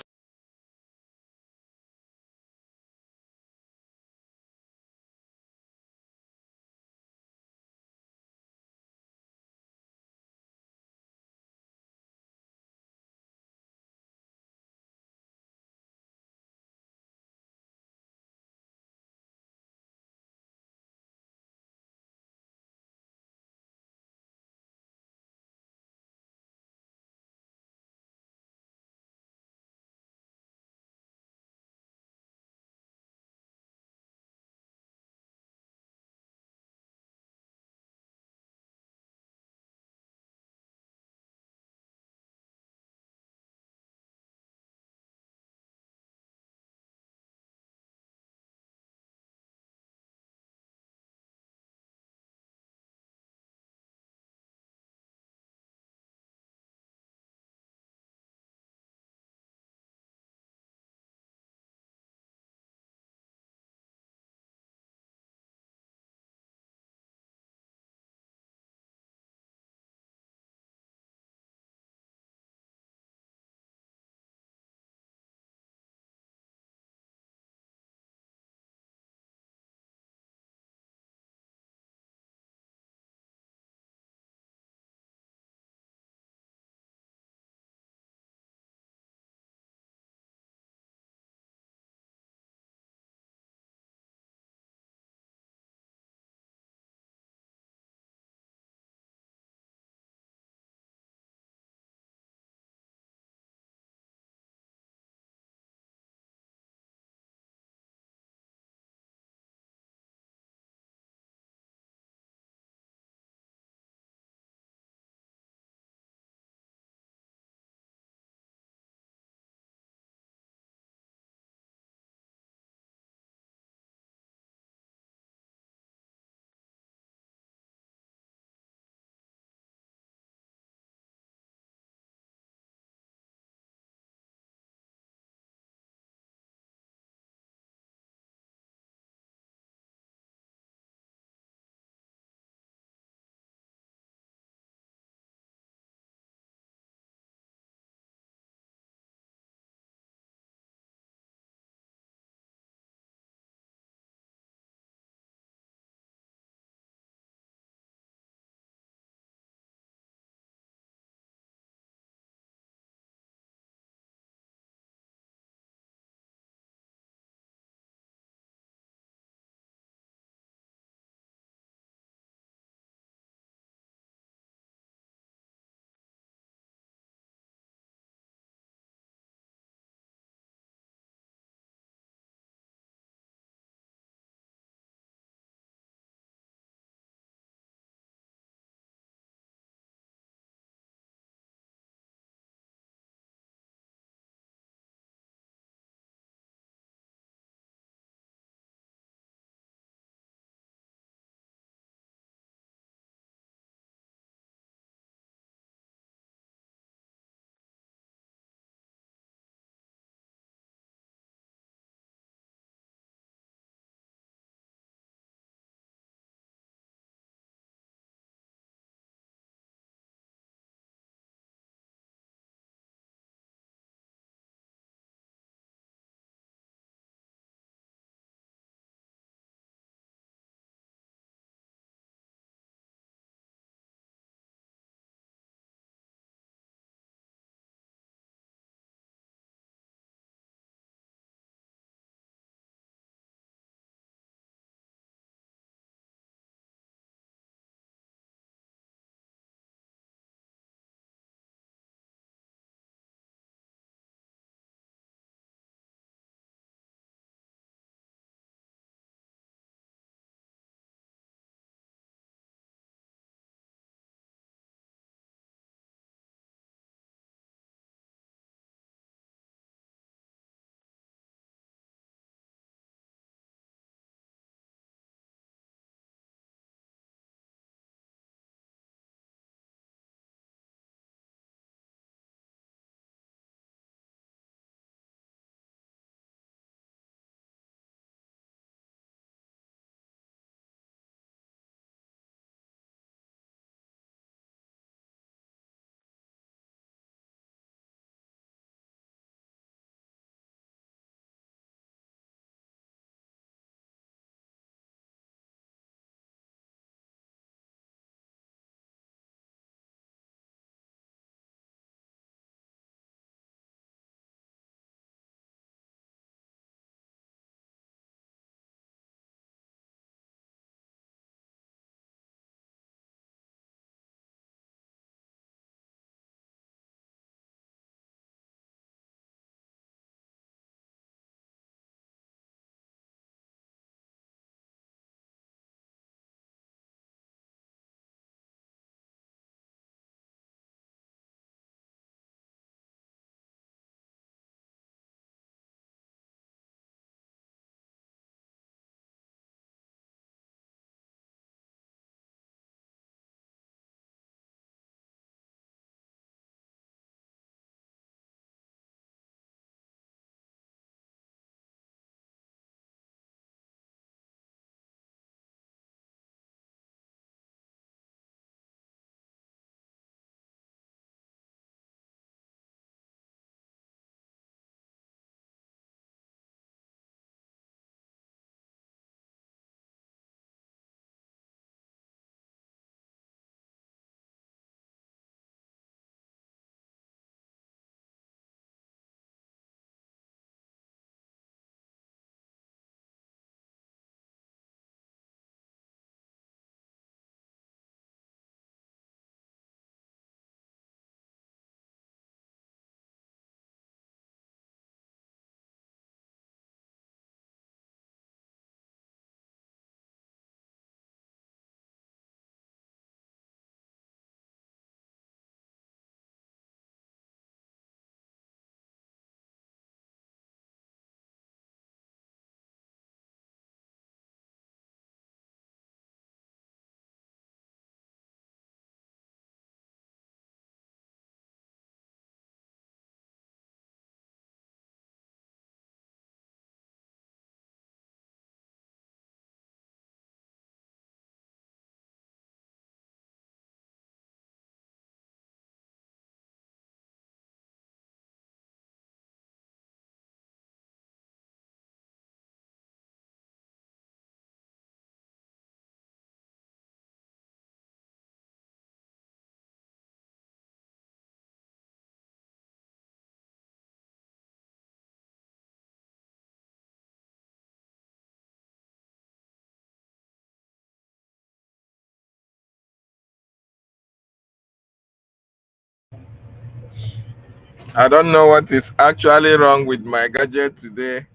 I don't know what is actually wrong with my gadget today.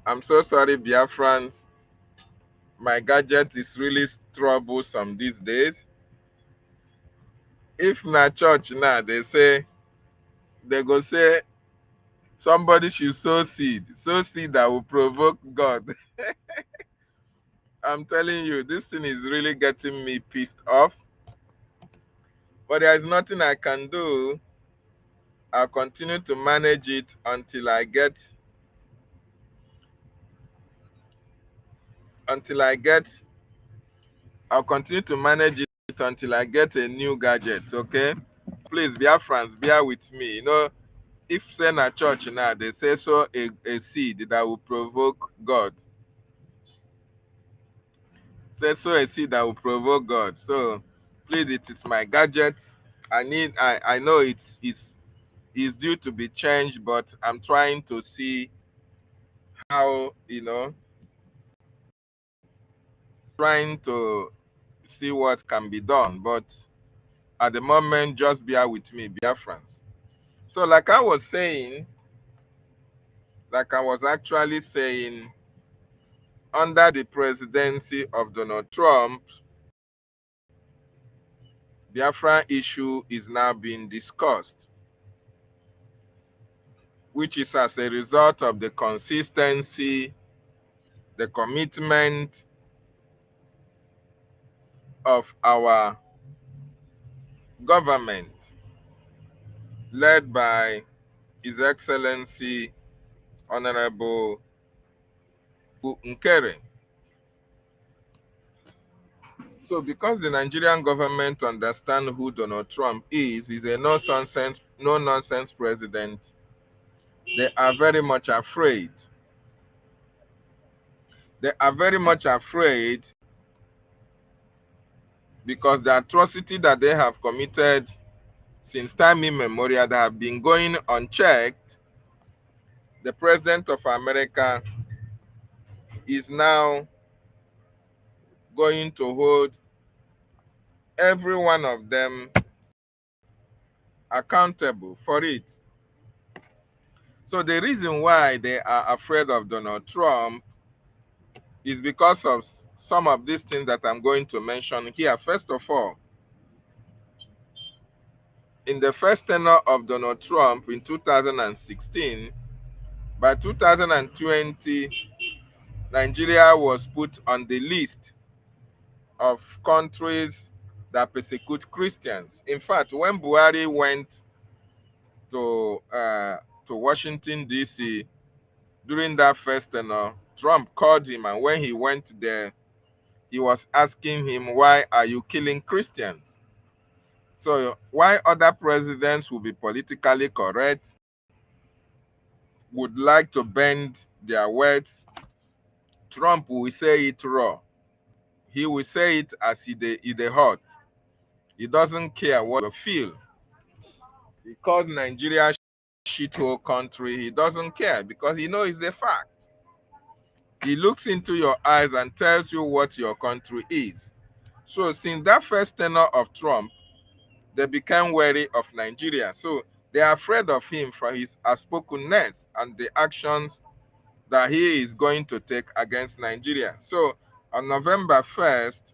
I'm so sorry, Biafrans. My gadget is really troublesome these days. If na church now, they go say somebody should sow seed that will provoke God. I'm telling you, this thing is really getting me pissed off. But there is nothing I can do. I'll continue to manage it until I get I'll continue to manage it until I get a new gadget, okay? Please, Biafrans, bear with me. You know, if say na church now, they say so a seed that will provoke God. Say so a seed that will provoke God. So please, it is my gadget. I know it's due to be changed, but I'm trying to see how, trying to see what can be done. But at the moment, just bear with me, Biafrans. So like I was actually saying, under the presidency of Donald Trump, Biafran issue is now being discussed, which is as a result of the consistency, the commitment of our government, led by His Excellency Honorable Nkere. So because the Nigerian government understand who Donald Trump is, he's a no-nonsense president, they are very much afraid. They are very much afraid because the atrocity that they have committed since time immemorial that have been going unchecked, the President of America is now going to hold every one of them accountable for it. So the reason why they are afraid of Donald Trump is because of some of these things that I'm going to mention here. First of all, in the first tenure of Donald Trump in 2016, by 2020, Nigeria was put on the list of countries that persecute Christians. In fact, when Buhari went to Washington, D.C., during that first tenure, Trump called him, and when he went there, he was asking him, why are you killing Christians? So why other presidents will be politically correct, would like to bend their words, Trump will say it raw. He will say it as he dey hot. He doesn't care what you feel. He calls Nigeria shithole country. He doesn't care because he knows it's a fact. He looks into your eyes and tells you what your country is. So since that first tenure of Trump, they became wary of Nigeria. So they are afraid of him for his outspokenness and the actions that he is going to take against Nigeria. So on November 1st,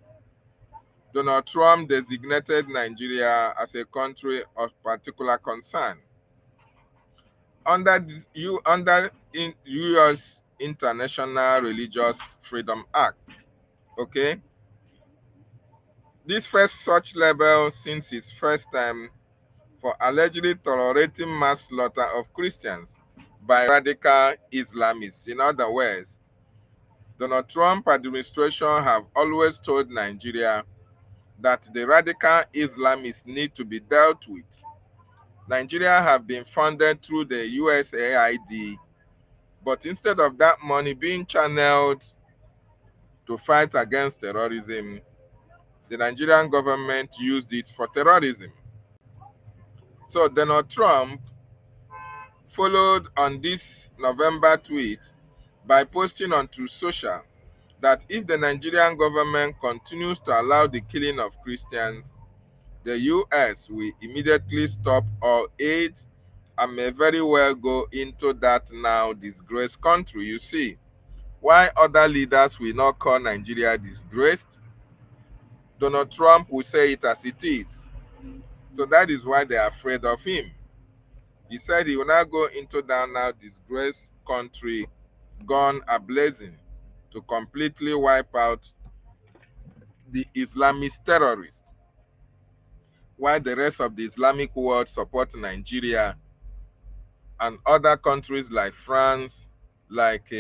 Donald Trump designated Nigeria as a country of particular concern. Under U.S. International Religious Freedom Act, okay? This first such label since his first time for allegedly tolerating mass slaughter of Christians by radical Islamists. In other words, Donald Trump administration have always told Nigeria that the radical Islamists need to be dealt with. Nigeria have been funded through the USAID, but instead of that money being channeled to fight against terrorism, the Nigerian government used it for terrorism. So Donald Trump followed on this November tweet by posting on Truth Social that if the Nigerian government continues to allow the killing of Christians, the US will immediately stop all aid and may very well go into that now disgraced country. You see, why other leaders will not call Nigeria disgraced, Donald Trump will say it as it is. So that is why they are afraid of him. He said he will not go into that now disgraced country, gone ablazing, to completely wipe out the Islamist terrorists, while the rest of the Islamic world support Nigeria and other countries like France, like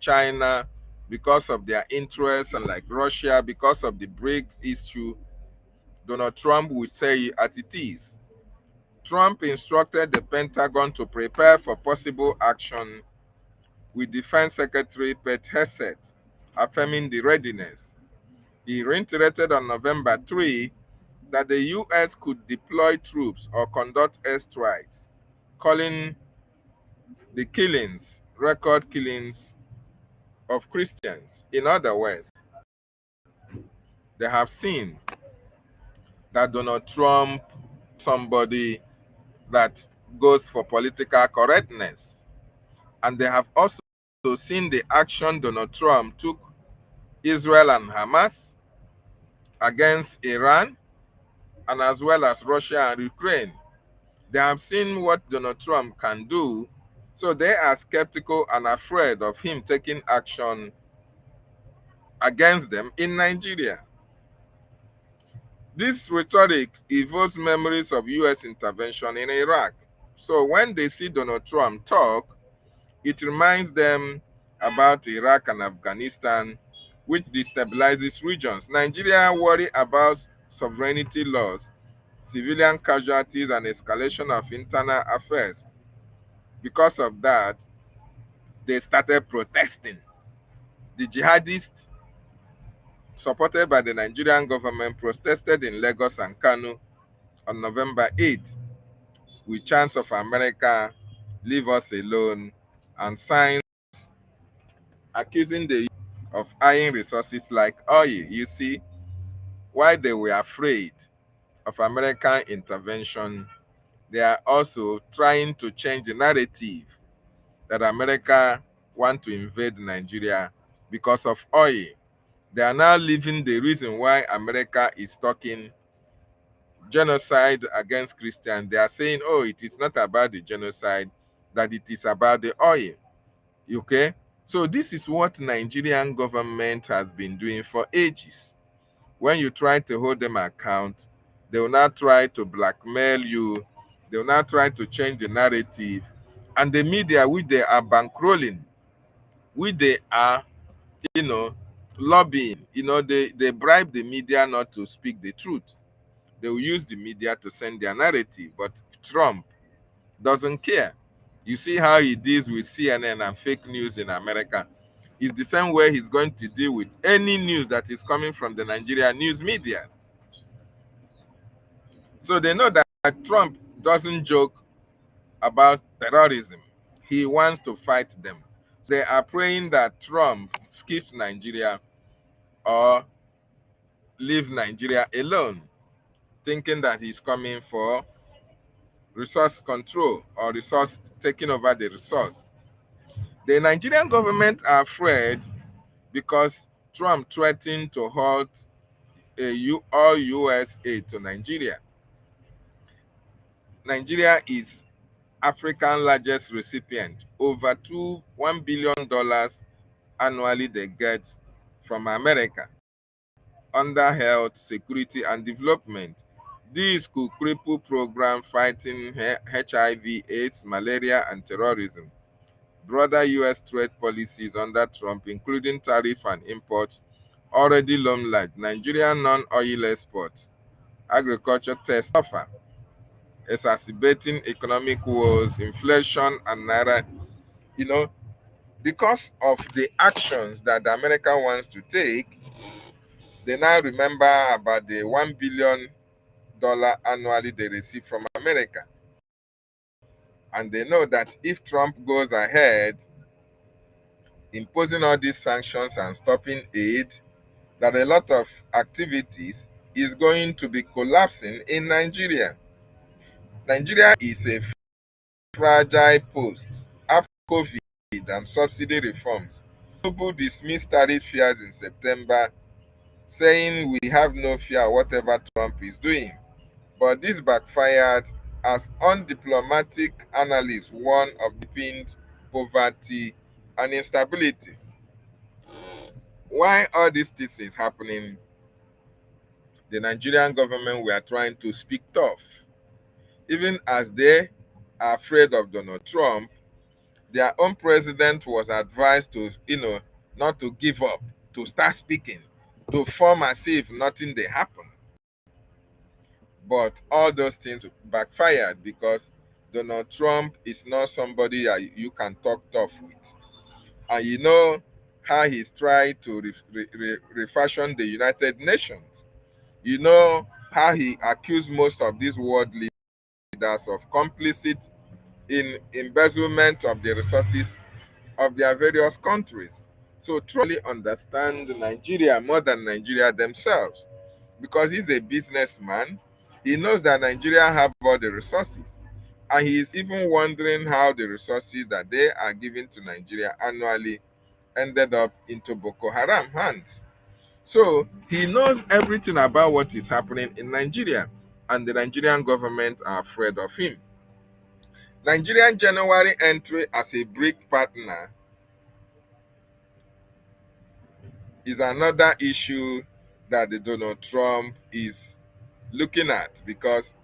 China, because of their interests, and like Russia, because of the BRICS issue. Donald Trump will say as it is. Trump instructed the Pentagon to prepare for possible action, with Defense Secretary Pete Hegseth affirming the readiness. He reiterated on November 3 that the U.S. could deploy troops or conduct airstrikes, calling the killings, record killings of Christians. In other words, they have seen that Donald Trump, somebody that goes for political correctness, and they have also seen the action Donald Trump took Israel and Hamas against Iran, and as well as Russia and Ukraine. They have seen what Donald Trump can do, so they are skeptical and afraid of him taking action against them in Nigeria. This rhetoric evokes memories of US intervention in Iraq. So when they see Donald Trump talk, it reminds them about Iraq and Afghanistan, which destabilizes regions. Nigeria worry about sovereignty loss, civilian casualties, and escalation of internal affairs. Because of that, they started protesting. The jihadists, supported by the Nigerian government, protested in Lagos and Kano on November 8 with chants of America, leave us alone, and signs accusing the US of eyeing resources like oil. You see, while they were afraid of American intervention, they are also trying to change the narrative that America want to invade Nigeria because of oil. They are now leaving the reason why America is talking genocide against Christians. They are saying, oh, it is not about the genocide, that it is about the oil. Okay? So this is what Nigerian government has been doing for ages. When you try to hold them account, they will not try to blackmail you. They will not try to change the narrative. And the media, which they are bankrolling, which they are, lobbying, they bribe the media not to speak the truth. They will use the media to send their narrative, but Trump doesn't care. You see how he deals with CNN and fake news in America. It's the same way he's going to deal with any news that is coming from the Nigerian news media. So they know that Trump doesn't joke about terrorism. He wants to fight them. They are praying that Trump skips Nigeria or leave Nigeria alone, thinking that he's coming for resource control or resource taking over the resource. The Nigerian government are afraid because Trump threatened to halt all US aid to Nigeria. Nigeria is Africa's largest recipient. Over $1 billion annually they get from America under health, security, and development. This could cripple programs fighting HIV, AIDS, malaria, and terrorism. Broader U.S. trade policies under Trump, including tariff and import, already loom large. Nigerian non-oil exports, agriculture test offer, exacerbating economic woes, inflation, and naira. Because of the actions that America wants to take, they now remember about the $1 billion annually they receive from America. And they know that if Trump goes ahead imposing all these sanctions and stopping aid, that a lot of activities is going to be collapsing in Nigeria. Nigeria is a fragile post after COVID and subsidy reforms. Tinubu dismissed tariff fears in September, saying we have no fear whatever Trump is doing. But this backfired as undiplomatic analysts warn of deepened poverty and instability. Why all these things is happening, the Nigerian government were trying to speak tough. Even as they are afraid of Donald Trump, their own president was advised to, not to give up, to start speaking, to form as if nothing they happen. But all those things backfired because Donald Trump is not somebody that you can talk tough with. And you know how he's tried to refashion the United Nations. You know how he accused most of these world leaders of complicit in embezzlement of the resources of their various countries. So truly understand Nigeria more than Nigeria themselves. Because he's a businessman, he knows that Nigeria have all the resources. And he's even wondering how the resources that they are giving to Nigeria annually ended up into Boko Haram hands. So he knows everything about what is happening in Nigeria, and the Nigerian government are afraid of him. Nigerian January entry as a BRIC partner is another issue that the Donald Trump is looking at, because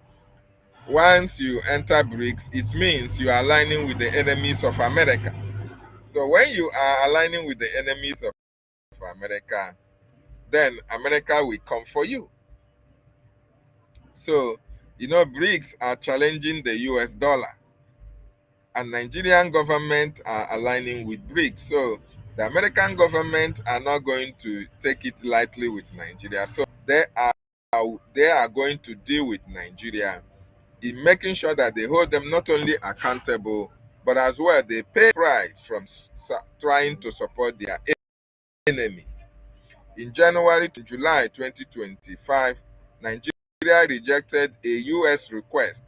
once you enter BRICS, it means you are aligning with the enemies of America. So when you are aligning with the enemies of America, then America will come for you. So, BRICS are challenging the US dollar, and Nigerian government are aligning with BRICS. So the American government are not going to take it lightly with Nigeria. So they are going to deal with Nigeria in making sure that they hold them not only accountable, but as well they pay price from trying to support their enemy. In January to July 2025, Nigeria rejected a US request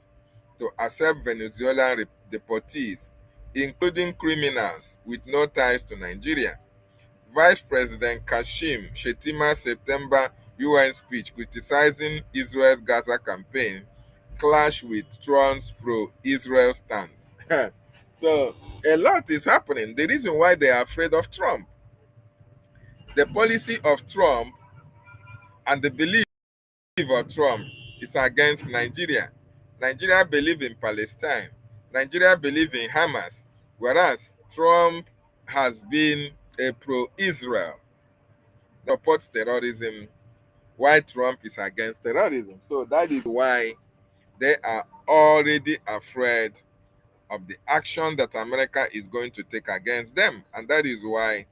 to accept Venezuelan deportees, including criminals with no ties to Nigeria. Vice President Kashim Shettima's September UN speech criticizing Israel's Gaza campaign clashed with Trump's pro-Israel stance. So a lot is happening. The reason why they are afraid of Trump, the policy of Trump and the belief of Trump is against Nigeria. Nigeria believe in Palestine. Nigeria believe in Hamas, whereas Trump has been a pro-Israel, supports terrorism, while Trump is against terrorism. So that is why they are already afraid of the action that America is going to take against them. And that is why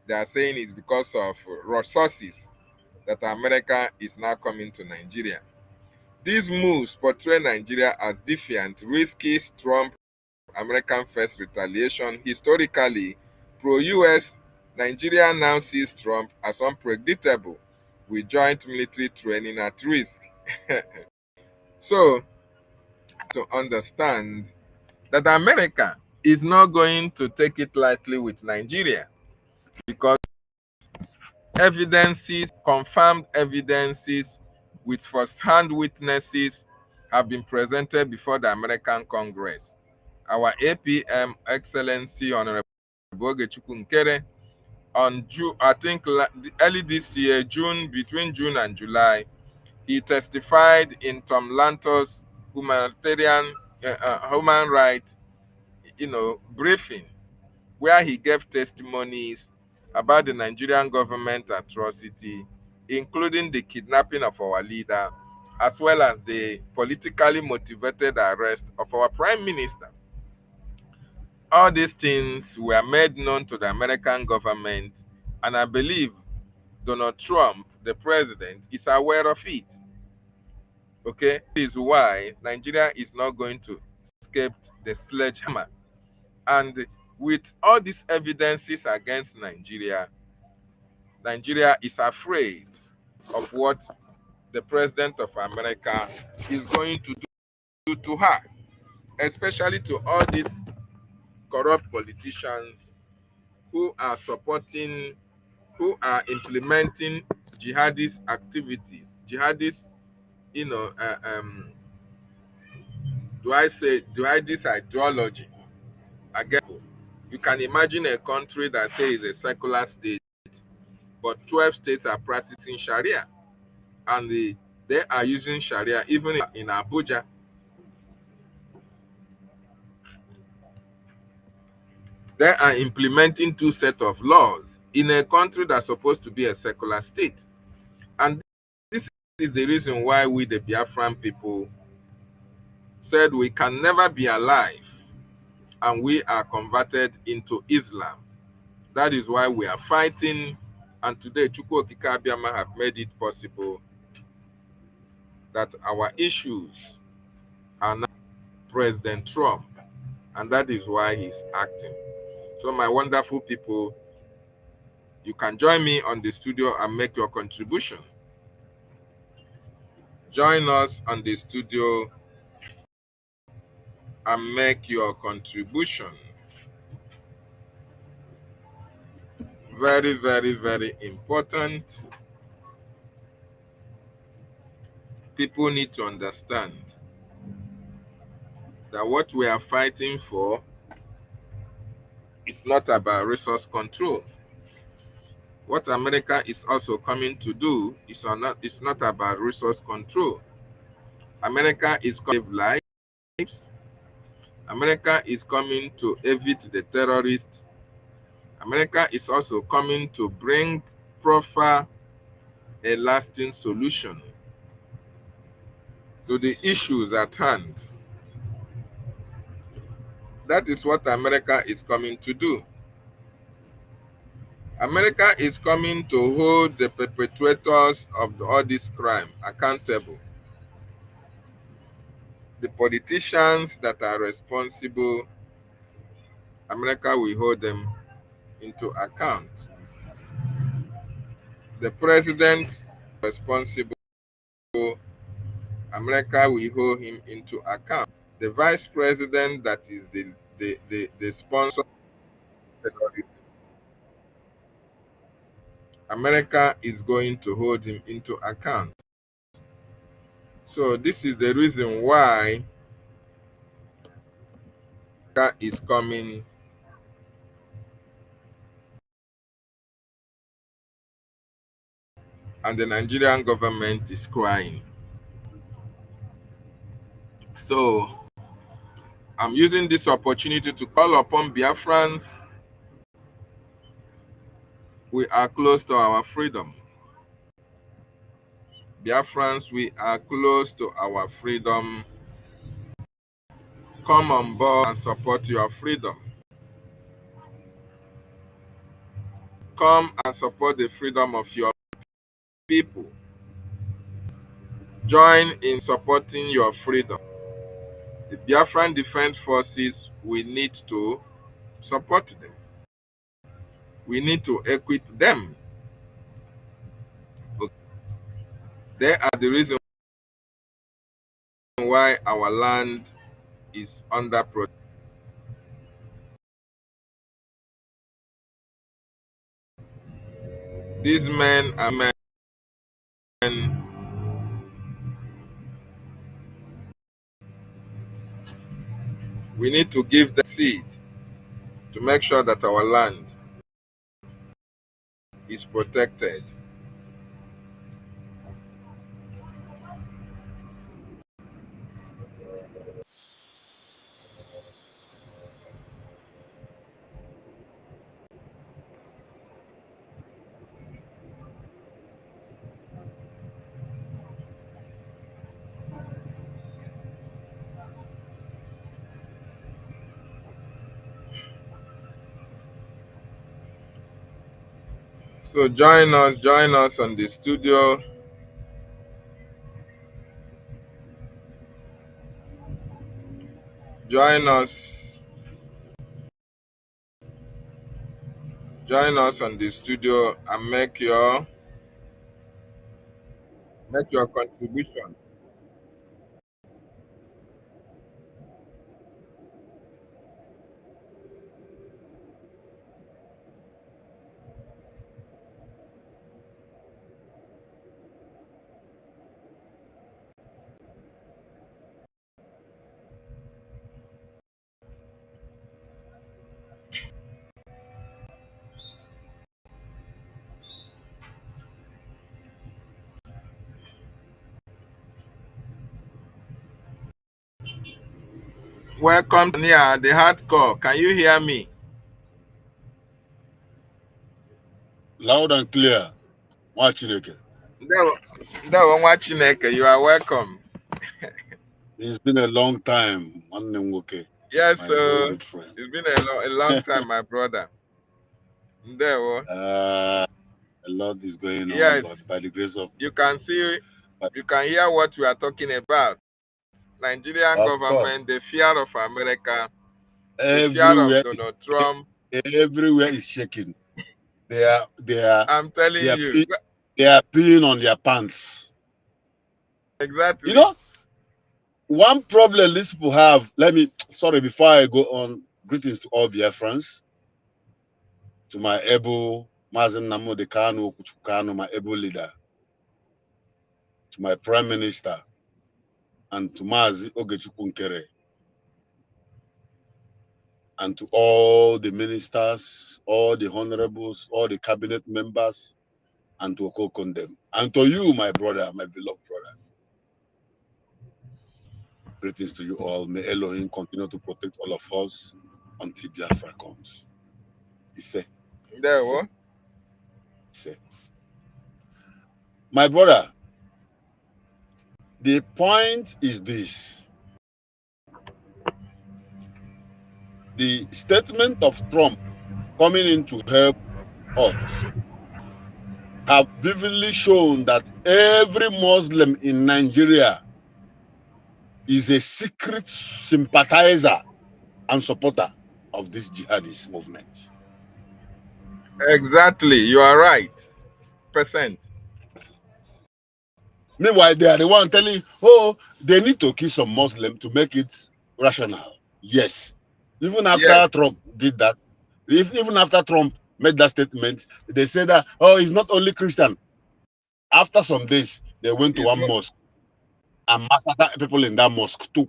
they are saying it's because of resources that America is now coming to Nigeria. These moves portray Nigeria as defiant, risky, Trump American first retaliation. Historically, pro-US, Nigeria now sees Trump as unpredictable, with joint military training at risk. So, to understand that America is not going to take it lightly with Nigeria, because evidences, confirmed evidences with first-hand witnesses have been presented before the American Congress. Our APM Excellency Honorable Ogechukwu Nkere, on June, I think early this year, between June and July, he testified in Tom Lantos human rights, briefing, where he gave testimonies about the Nigerian government atrocity, including the kidnapping of our leader, as well as the politically motivated arrest of our prime minister. All these things were made known to the American government, and I believe Donald Trump, the president, is aware of it. Okay, this is why Nigeria is not going to escape the sledgehammer. And with all these evidences against Nigeria, Nigeria is afraid of what the President of America is going to do to her, especially to all these corrupt politicians who are supporting, who are implementing jihadist activities, jihadist, jihadist ideology. Again, you can imagine a country that says a secular state, but 12 states are practicing Sharia, and they are using Sharia even in Abuja. They are implementing two sets of laws in a country that's supposed to be a secular state. And this is the reason why we, the Biafran people, said we can never be alive and we are converted into Islam. That is why we are fighting. And today, Chukwu Okike Abiyama have made it possible that our issues are now President Trump. And that is why he's acting. So my wonderful people, you can join me on the studio and make your contribution. Join us on the studio and make your contribution. Very, very, very important. People need to understand that what we are fighting for is not about resource control. What America is also coming to do is not about resource control. America is coming to save lives. America is coming to evict the terrorists. America is also coming to bring proper, a lasting solution to the issues at hand. That is what America is coming to do. America is coming to hold the perpetrators of all this crime accountable. The politicians that are responsible, America will hold them into account. The president responsible, America will hold him into account. The vice president that is the sponsor of terrorism, America is going to hold him into account. So this is the reason why America is coming and the Nigerian government is crying. So I'm using this opportunity to call upon Biafrans. We are close to our freedom. Biafrans, we are close to our freedom. Come on board and support your freedom. Come and support the freedom of your people. Join in supporting your freedom. The Biafran Defense Forces, we need to support them. We need to equip them. They are the reason why our land is under protection. These men are men. We need to give them seed to make sure that our land is protected. So join us on the studio. Join us on the studio and make your Make your contribution. Welcome near the hardcore. Can you hear me? Loud and clear. Watching it. That one Chineke, you are welcome. It's been a long time. Yes, My very good friend. it's been a long time, my brother. There, A lot is going on, but yes, by the grace of you can see, but you can hear what we are talking about. Nigerian of course, government, the fear of America, the fear of everywhere Donald Trump. everywhere is shaking. They are they are I'm telling they are you, pe- they are peeing on their pants. You exactly. know, one problem these people have. Let me sorry before I go on. Greetings to all Biafrans, to my able Mazen Namo Dekano Kuchukano, my able leader, to my prime minister, and to Mazi Ogechukunkere, and to all the ministers, all the honorables, all the cabinet members, and to Okokondem. And to you, my brother, my beloved brother. Greetings to you all. May Elohim continue to protect all of us until Biafra comes. He said, There, my brother, the point is this. The statement of Trump coming in to help us have vividly shown that every Muslim in Nigeria is a secret sympathizer and supporter of this jihadist movement. exactly. You are right. Percent. Meanwhile, they are the one telling, oh, they need to kill some Muslim to make it rational. Yes. Even Yes, after Trump did that, even after Trump made that statement, they said that, oh, he's not only Christian. After some days, they went to it's one not. mosque and massacred people in that mosque to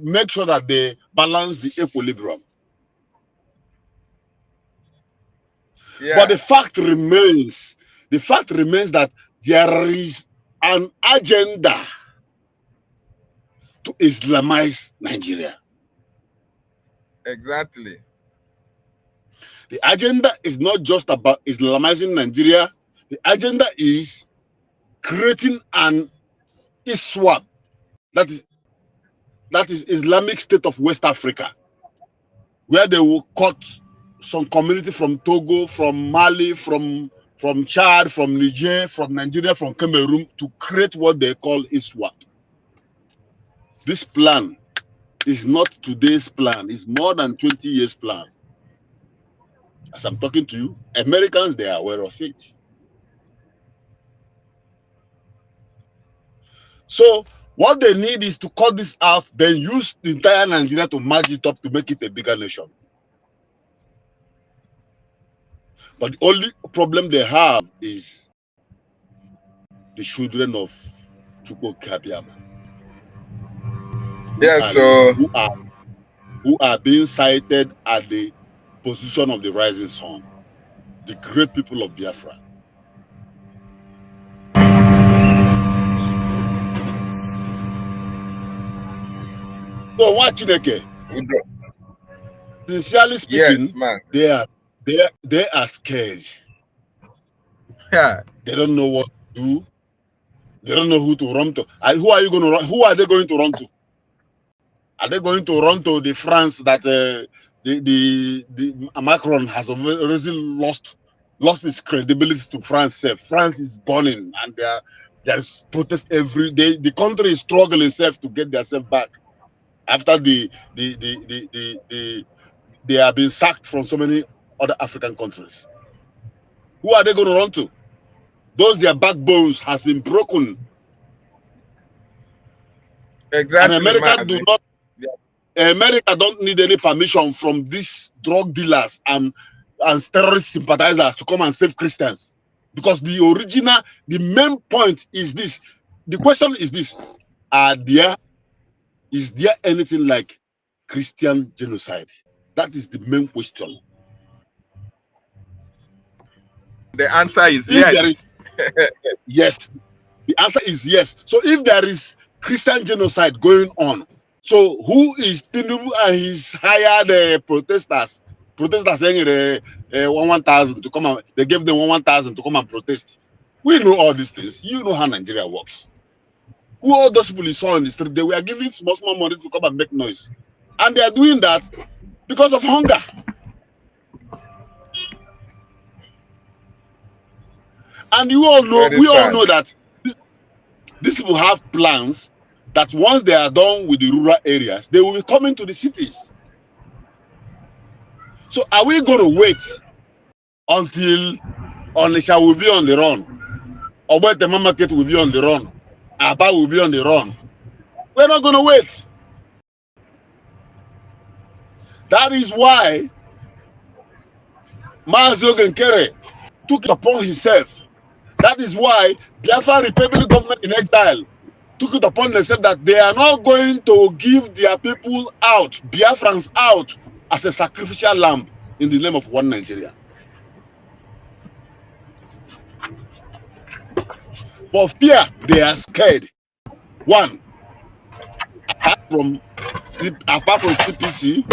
make sure that they balance the equilibrium. But Yeah, the fact remains that there is an agenda to Islamize Nigeria. exactly. The agenda is not just about Islamizing Nigeria. The agenda is creating an ISWAP, that is Islamic State of West Africa, where they will cut some community from Togo, from Mali, from Chad, from Niger, from Nigeria, from Cameroon to create what they call ISWAP. This plan is not today's plan. It's more than 20 years plan. As I'm talking to you, Americans, they are aware of it. So what they need is to cut this out, then use the entire Nigeria to merge it up to make it a bigger nation. But the only problem they have is the children of Chukwu Kabiama, Yeah, so who are being cited at the position of the rising sun, the great people of Biafra. So what Chineke, sincerely yes, speaking, man. they are scared. Yeah, They don't know what to do. They don't know who to run to. Who are you going to run? Who are they going to run to? Are they going to run to the France that the Macron has already lost its credibility to France? France is burning, and there's protest every day. The country is struggling self to get themselves back after they have been sacked from so many other African countries. Who are they going to run to? Those their backbones has been broken. Exactly, And America Mazi. do not. America don't need any permission from these drug dealers and terrorist sympathizers to come and save Christians, because the main point is this. The question is this: is there anything like Christian genocide? That is the main question. The answer is If there is, yes. yes. The answer is yes. So if there is Christian genocide going on, so who is Tinubu and his hired protesters? Protesters saying 1,000 to come and they gave them 1,000 to come and protest. We know all these things. You know how Nigeria works. Who all those people you saw in the street, they were giving small money to come and make noise. And they are doing that because of hunger. And you all know, Very we all sad. know that these people have plans that once they are done with the rural areas, they will be coming to the cities. So are we going to wait until Onisha will be on the run? Or the market will be on the run? Aba will be on the run? We're not going to wait. That is why Mazi Ogenkere took it upon himself. That is why Biafra Republic government in exile took it upon themselves that they are not going to give their people out, Biafrans out, as a sacrificial lamb in the name of one Nigeria. For fear, they are scared. One, apart from CPT,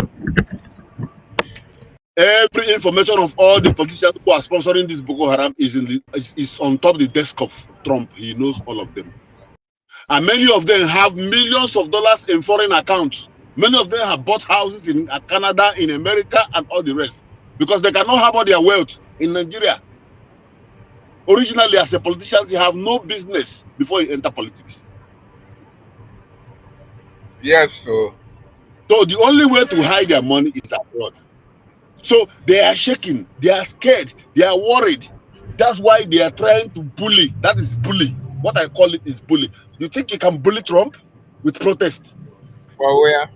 every information of all the politicians who are sponsoring this Boko Haram is on top of the desk of Trump. He knows all of them. And many of them have millions of dollars in foreign accounts. Many of them have bought houses in Canada, in America, and all the rest, because they cannot have all their wealth in Nigeria. Originally, as a politician, you have no business before you enter politics. Yes, so the only way to hide their money is abroad. So they are shaking, they are scared, they are worried. That's why they are trying to bully. That is bully. What I call it is bully. Do you think you can bully Trump with protest? for where?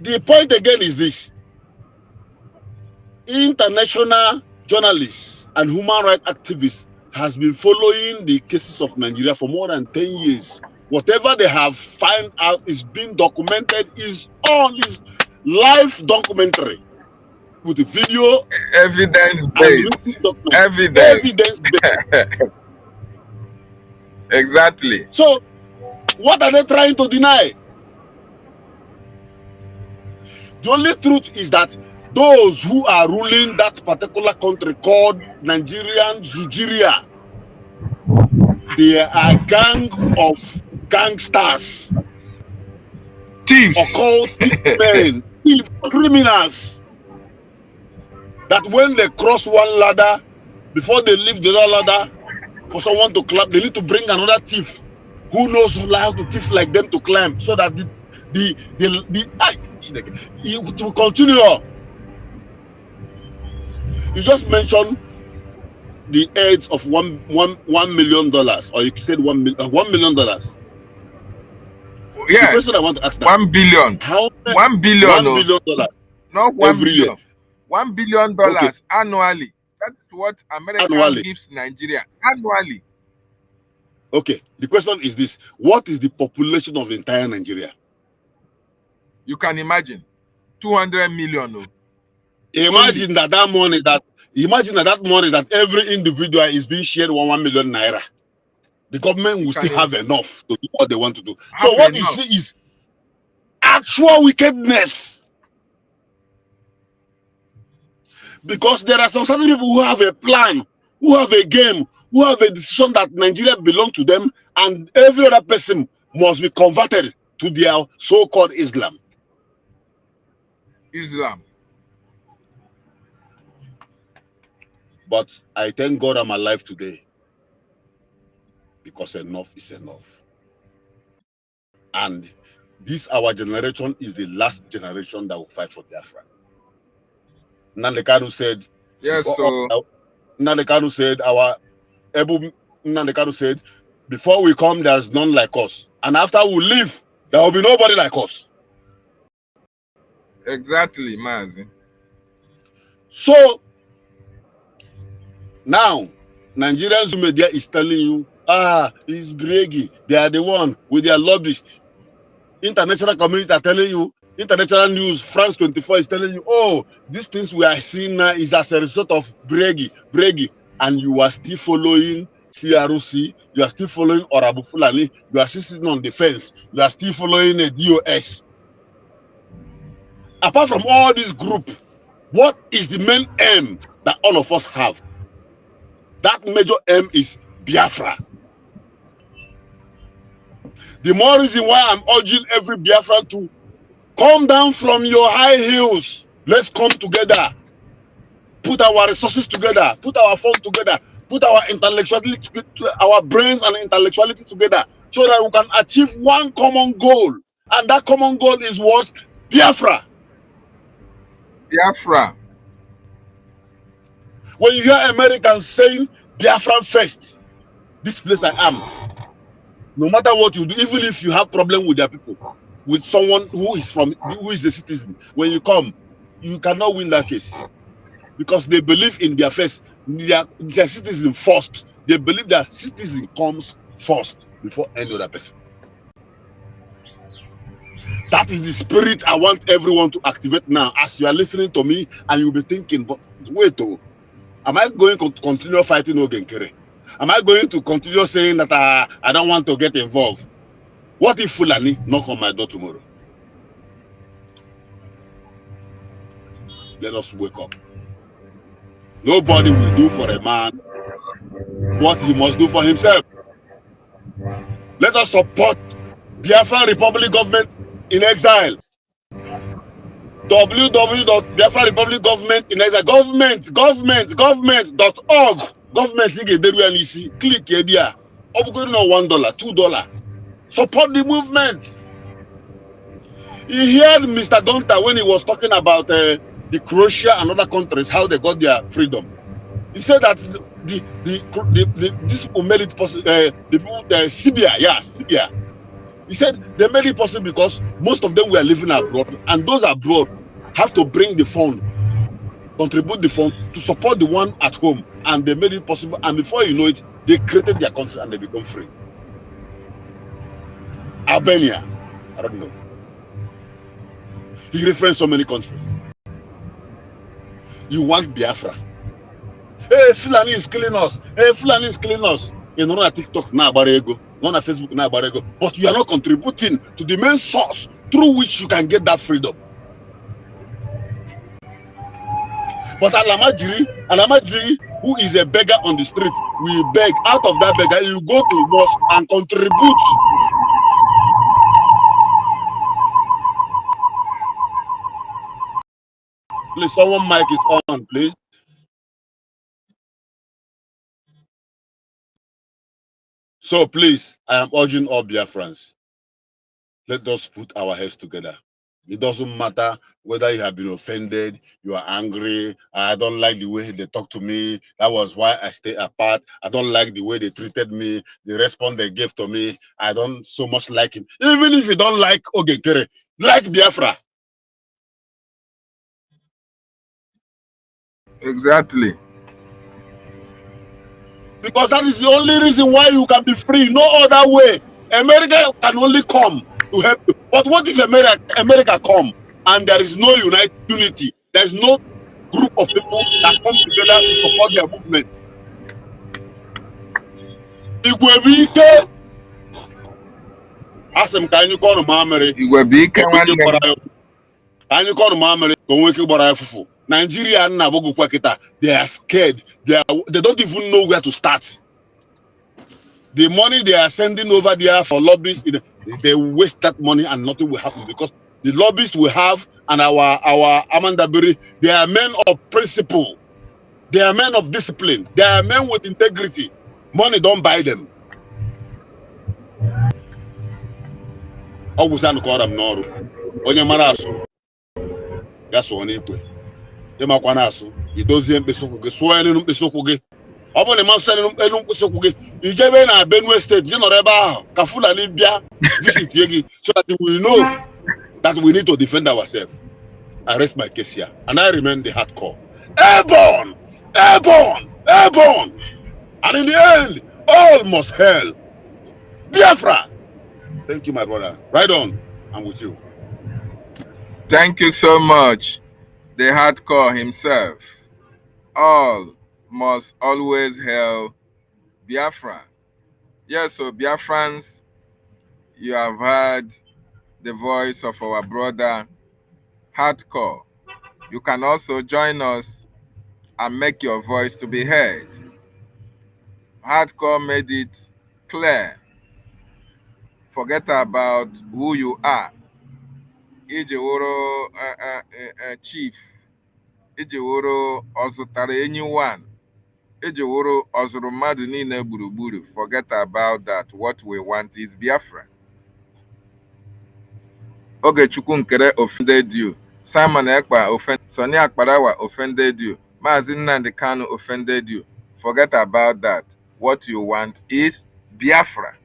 The point again is this: international journalists and human rights activists has been following the cases of Nigeria for more than 10 years. Whatever they have found out is being documented, is live documentary with the video Evidence and written based. document. Evidence. Evidence based. Exactly. So what are they trying to deny? The only truth is that those who are ruling that particular country called Nigerian Zujiria, they are a gang of gangsters, Thieves. occult men, criminals, that when they cross one ladder, before they leave the other ladder, for someone to climb, they need to bring another thief who knows how to thief like them to climb, so that it will continue. You just mentioned the aids of $1 million, or you said $1 million. The question Yes. I want to ask now: 1 billion. how 1 billion. $1 billion Not 1 every year? billion. $1 billion Okay, annually. That's what America annually. gives Nigeria annually. Okay, the question is this: what is the population of entire Nigeria? You can imagine 200 million. No? Imagine that money that every individual is being shared 1 million naira. The government will still have enough to do what they want to do. So what you see is actual wickedness. Because there are some certain people who have a plan, who have a game, who have a decision that Nigeria belongs to them, and every other person must be converted to their so-called Islam. But I thank God I'm alive today, because enough is enough. And this, our generation, is the last generation that will fight for Biafra. Nandekadu said, Yes, Before so Nnamdi said, Nnamdi Kanu said, before we come, there's none like us. And after we leave, there will be nobody like us. exactly, Mazi. So now, Nigerian media is telling you, it's Bregi. They are the one with their lobbyists. International community are telling you, international news, France 24 is telling you, oh, these things we are seeing now is as a result of Bregi. And you are still following CRC, you are still following Orabu Fulani, you are still sitting on the fence, you are still following a DOS. Apart from all this group, what is the main aim that all of us have? That major aim is Biafra. The more reason why I'm urging every Biafran to come down from your high heels. Let's come together. Put our resources together. Put our funds together. Put our intellectuality together, our brains and intellectuality together, so that we can achieve one common goal. And that common goal is what? Biafra. Biafra. When you hear Americans saying Biafran first, this place I am, no matter what you do, even if you have problem with their people, with someone who is a citizen, when you come, you cannot win that case. Because they believe in their first, their citizen first. They believe that citizen comes first before any other person. That is the spirit I want everyone to activate now. As you are listening to me, and you'll be thinking, but wait, am I going to continue fighting Ogenkere? Am I going to continue saying that I don't want to get involved? What if Fulani knock on my door tomorrow? Let us wake up. Nobody will do for a man what he must do for himself. Let us support Biafran Republic Government in Exile. www.biafranrepublicgovernmentinexile government.org. Government click here. $1, $2. Support the movement. He heard Mr. Gunter when he was talking about the Croatia and other countries, how they got their freedom. He said that this people made it possible. Sibia. He said they made it possible because most of them were living abroad, and those abroad have to bring the fund, contribute the fund to support the one at home, and they made it possible. And before you know it, they created their country and they become free. Albania, I don't know. He referenced so many countries. You want Biafra? Hey, Fulani is killing us. Hey, Fulani is killing us. You know, on TikTok now about ego, not on Facebook now about ego, but you are not contributing to the main source through which you can get that freedom. But Alamajiri, who is a beggar on the street, will beg. Out of that beggar, you go to mosque and contribute. Please, someone mic is on, please. So please, I am urging all Biafrans, let us put our heads together. It doesn't matter whether you have been offended, you are angry, I don't like the way they talk to me, that was why I stay apart, I don't like the way they treated me, the response they gave to me, I don't so much like it. Even if you don't like Ogenkere, like Biafra. Exactly. Because that is the only reason why you can be free. No other way. America can only come to help you. But what if America come and there is no unity? There is no group of people that come together to support their movement. It will be there. Ask them, can you call Mamere? It will be Can you call Mamere? Nigeria, they are scared. They don't even know where to start. The money they are sending over there for lobbyists, they waste that money and nothing will happen, because the lobbyists we have and our Amanda Berry, they are men of principle. They are men of discipline. They are men with integrity. Money don't buy them. Onye mara asu, ya so na ikwe. Ịmakwa na asu. idozie mkpịsị ụkwụ gị sụọ elu mkpịsị ụkwụ gị ọ bụrụ na ị masị elu mkpịsị ụkwụ gị ijebe na Benue State je nọrọ ebe ahụ ka Fulani bịa visit gị so that we know that we need to defend ourselves. I rest my case here and I remain the hardcore. Airborne! Airborne! Airborne! And in the end, all must hail Biafra! Thank you, my brother. Right on. I'm with you. Thank you so much, the hardcore himself. All must always hail Biafra. Yes, so Biafrans, you have heard the voice of our brother hardcore. You can also join us and make your voice to be heard. Hardcore made it clear. Forget about who you are. Ijeworo chief. Ijeworo ozutara anyone. Ijeworo ozuru mmadụ niile gburugburu. Forget about that. What we want is Biafra. Ogechukwu Nkere offended you. Simon Ekpa offended. Sonny Akparawa offended you. Maazị Nnamdi Kanu offended you. Forget about that. What you want is Biafra.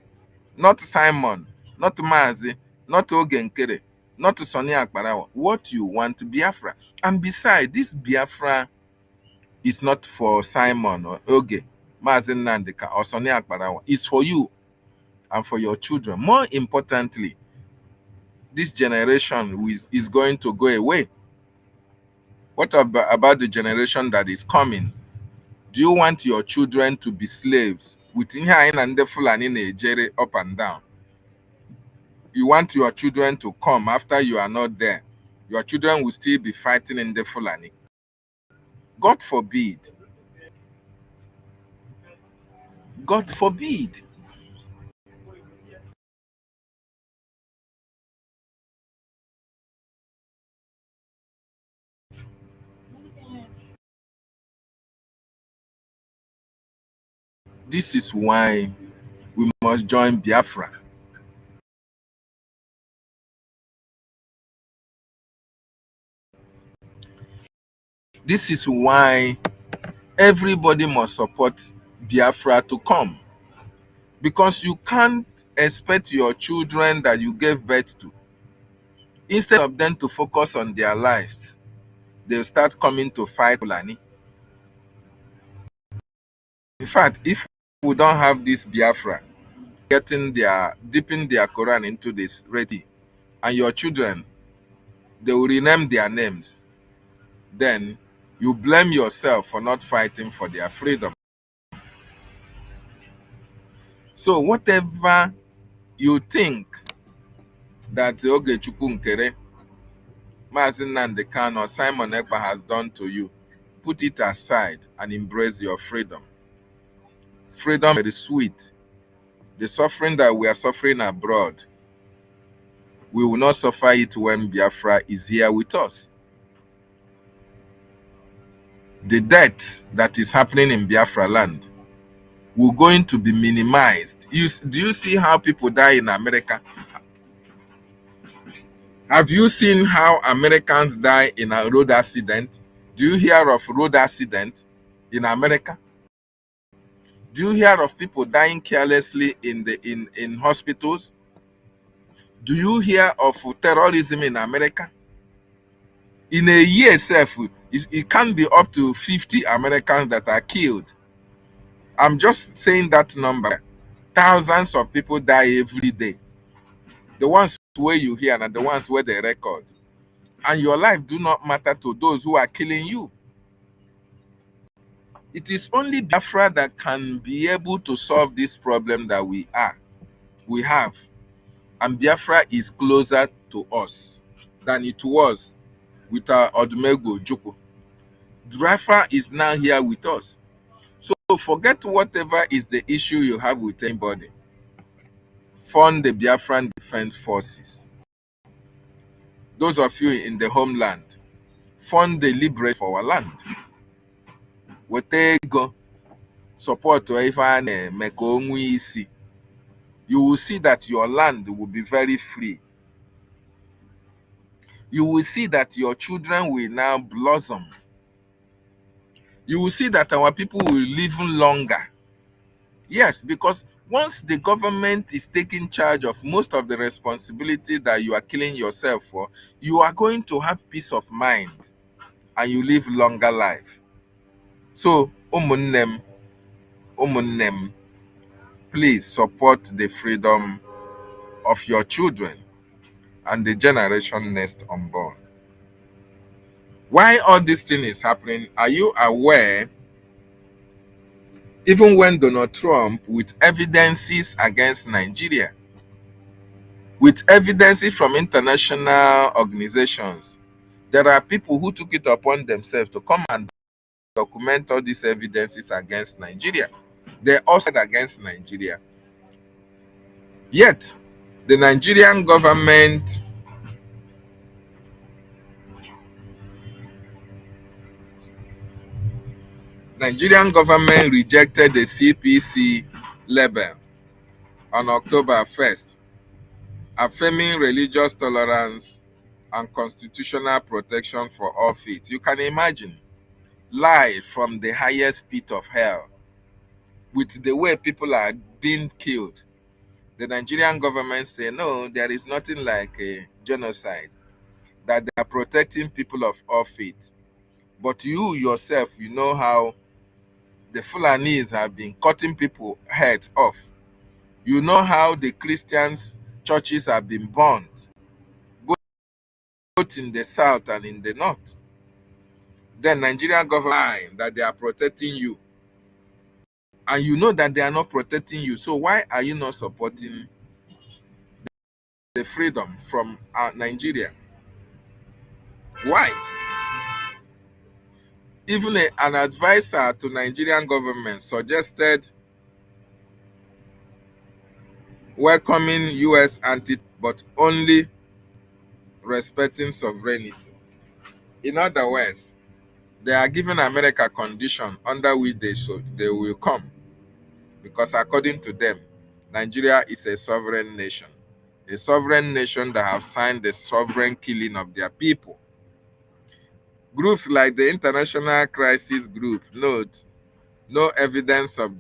Not Simon, not Maazị, not Oge Nkere, not Sonny Akparawa. What you want, Biafra. And besides, this Biafra is not for Simon or Oge, Maazị Nnamdi Kanu or Sonny Akparawa. It's for you and for your children. More importantly, this generation is going to go away. What about the generation that is coming? Do you want your children to be slaves within here and the Fulani Nigeria up and down? You want your children to come after you are not there. Your children will still be fighting in the Fulani. God forbid. God forbid. This is why we must join Biafra. This is why everybody must support Biafra to come. Because you can't expect your children that you gave birth to, instead of them to focus on their lives, they'll start coming to fight Fulani. In fact, if we don't have this Biafra, dipping their Quran into this ready, and your children, they will rename their names, then you blame yourself for not fighting for their freedom. So whatever you think that Ogechukwu Nkere, Maazị Nnamdi Kanu or Simon Ekpa has done to you, put it aside and embrace your freedom. Freedom is very sweet. The suffering that we are suffering abroad, we will not suffer it when Biafra is here with us. The death that is happening in Biafra land will going to be minimized. Do you see how people die in America? Have you seen how Americans die in a road accident? Do you hear of road accident in America? Do you hear of people dying carelessly in hospitals? Do you hear of terrorism in America? In a year itself, it can be up to 50 Americans that are killed. I'm just saying that number. Thousands of people die every day. The ones where you hear and the ones where they record. And your life do not matter to those who are killing you. It is only Biafra that can be able to solve this problem that we have. And Biafra is closer to us than it was with our Odumegwu Ojukwu. Biafra is now here with us. So forget whatever is the issue you have with anybody. Fund the Biafran Defense Forces. Those of you in the homeland, fund the liberation for our land. Wetego support to Ifane Mekonwi isi. You will see that your land will be very free. You will see that your children will now blossom. you will see that our people will live longer. Yes, because once the government is taking charge of most of the responsibility that you are killing yourself for, you are going to have peace of mind and you live longer life. So, umunnem, please support the freedom of your children and the generation next unborn. Why all this thing is happening? Are you aware? Even when Donald Trump, with evidences against Nigeria, with evidences from international organizations, there are people who took it upon themselves to come and document all these evidences against Nigeria. They also against Nigeria. Yet, the Nigerian government rejected the CPC label on October 1st, affirming religious tolerance and constitutional protection for all faiths. You can imagine, live from the highest pit of hell, with the way people are being killed. The Nigerian government say, no, there is nothing like a genocide, that they are protecting people of all faiths. But you yourself, you know how the Fulanis have been cutting people heads off. You know how the Christians' churches have been burnt, both in the south and in the north. Then Nigerian government that they are protecting you. And you know that they are not protecting you. So why are you not supporting the freedom from Nigeria? Why? Even an advisor to Nigerian government suggested welcoming US but only respecting sovereignty. In other words, they are giving America condition under which they will come, because according to them, Nigeria is a sovereign nation that have signed the sovereign killing of their people. Groups like the International Crisis Group note no evidence of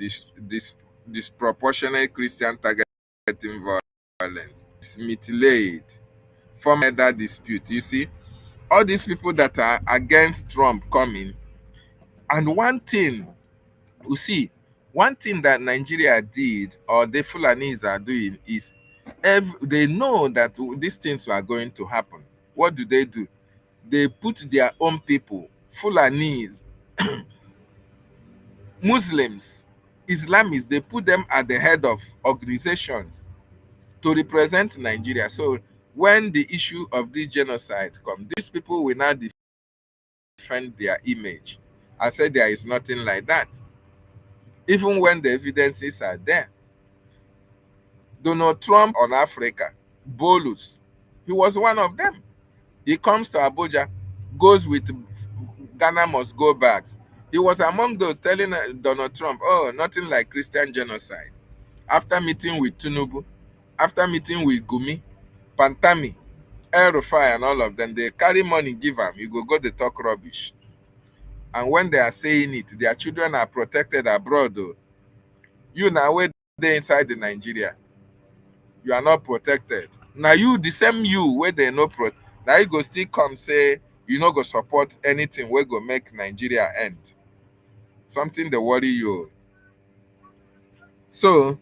disproportionate Christian targeting violence, mutilate, form murder dispute. You see, all these people that are against Trump coming, and one thing that Nigeria did, or the Fulanis are doing, is they know that these things are going to happen. What do? They put their own people, Fulanis, Muslims, Islamists, they put them at the head of organizations to represent Nigeria. So when the issue of the genocide comes, these people will not defend their image and say there is nothing like that, even when the evidences are there. Donald Trump on Africa, Bolus, he was one of them. He comes to Abuja, goes with Ghana must go back. He was among those telling Donald Trump, oh, nothing like Christian genocide. After meeting with Tinubu, after meeting with Gumi, Pantami, El Rufai, and all of them, they carry money, give them, you go they talk rubbish. And when they are saying it, their children are protected abroad, though. You now, where they inside the Nigeria, you are not protected. Now you, the same you, where they no protect, now you go still come say, you no go support anything where go make Nigeria end. Something they worry you. So,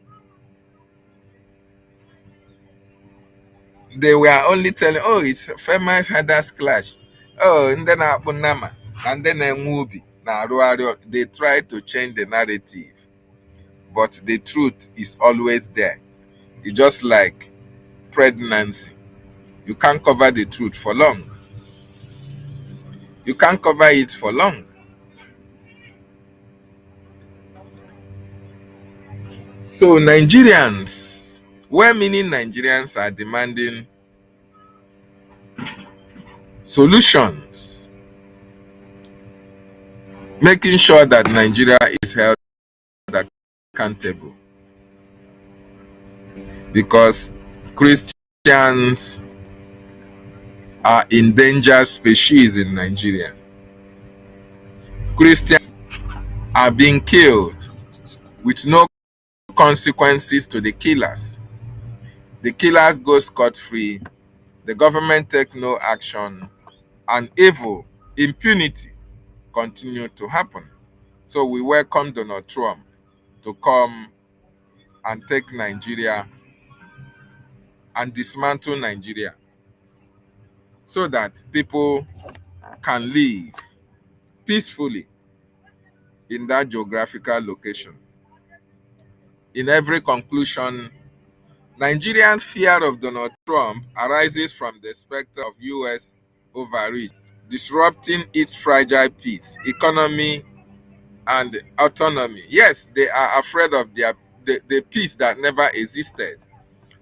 they were only telling, oh, it's famous Hadas clash. Oh, and then Apunama, and then a movie. Now, they try to change the narrative, but the truth is always there. It's just like pregnancy. You can't cover the truth for long. You can't cover it for long. So Nigerians, well-meaning Nigerians, are demanding solutions, making sure that Nigeria is held accountable, because Christians are endangered species in Nigeria. Christians are being killed with no consequences to the killers. The killers go scot-free, the government take no action, and evil, impunity continue to happen. So we welcome Donald Trump to come and take Nigeria and dismantle Nigeria so that people can live peacefully in that geographical location. In every conclusion, Nigerian fear of Donald Trump arises from the specter of US overreach, disrupting its fragile peace, economy, and autonomy. Yes, they are afraid of the peace that never existed.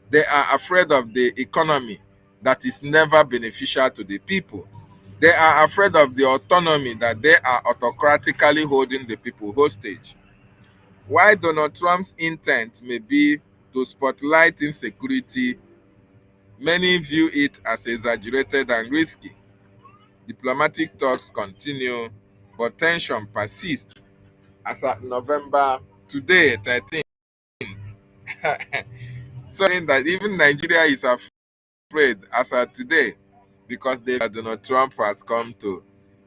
They are afraid of the economy that is never beneficial to the people. They are afraid of the autonomy that they are autocratically holding the people hostage. While Donald Trump's intent may be to spotlight insecurity, many view it as exaggerated and risky. Diplomatic talks continue, but tension persists. As at November today, 13th, saying that even Nigeria is afraid as at today because Donald Trump has come to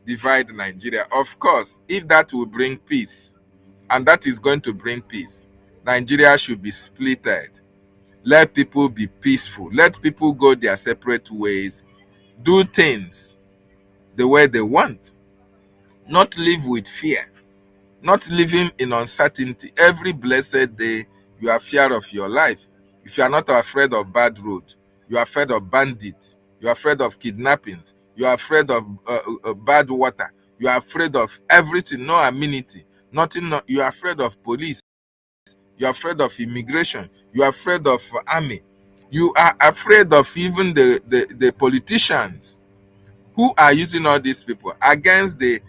divide Nigeria. Of course, if that will bring peace, and that is going to bring peace, Nigeria should be splitted. Let people be peaceful. Let people go their separate ways. Do things the way they want. Not live with fear. Not living in uncertainty. Every blessed day, you are fear of your life. If you are not afraid of bad road, you are afraid of bandits, you are afraid of kidnappings, you are afraid of bad water, you are afraid of everything, no amenity, nothing, you are afraid of police, you are afraid of immigration, you are afraid of army, you are afraid of even the politicians who are using all these people against the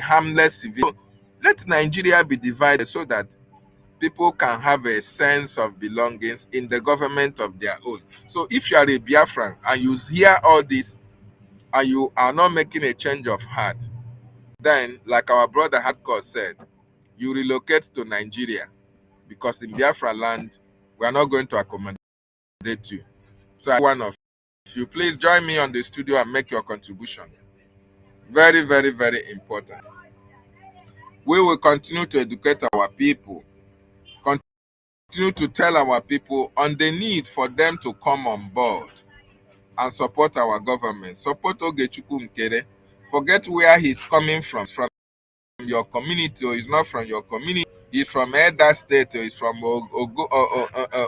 harmless civilians. Let Nigeria be divided so that people can have a sense of belongings in the government of their own. So if you are a Biafran and you hear all this and you are not making a change of heart, then, like our brother Hardcore said, you relocate to Nigeria, because in Biafra land, we are not going to accommodate you. So one of you, please join me on the studio and make your contribution. Very, very, very important. We will continue to educate our people, continue to tell our people on the need for them to come on board and support our government. Support Ogechukwu Nkere. Forget where he's coming from. He's from your community or he's not from your community. He's from Eda State or he's from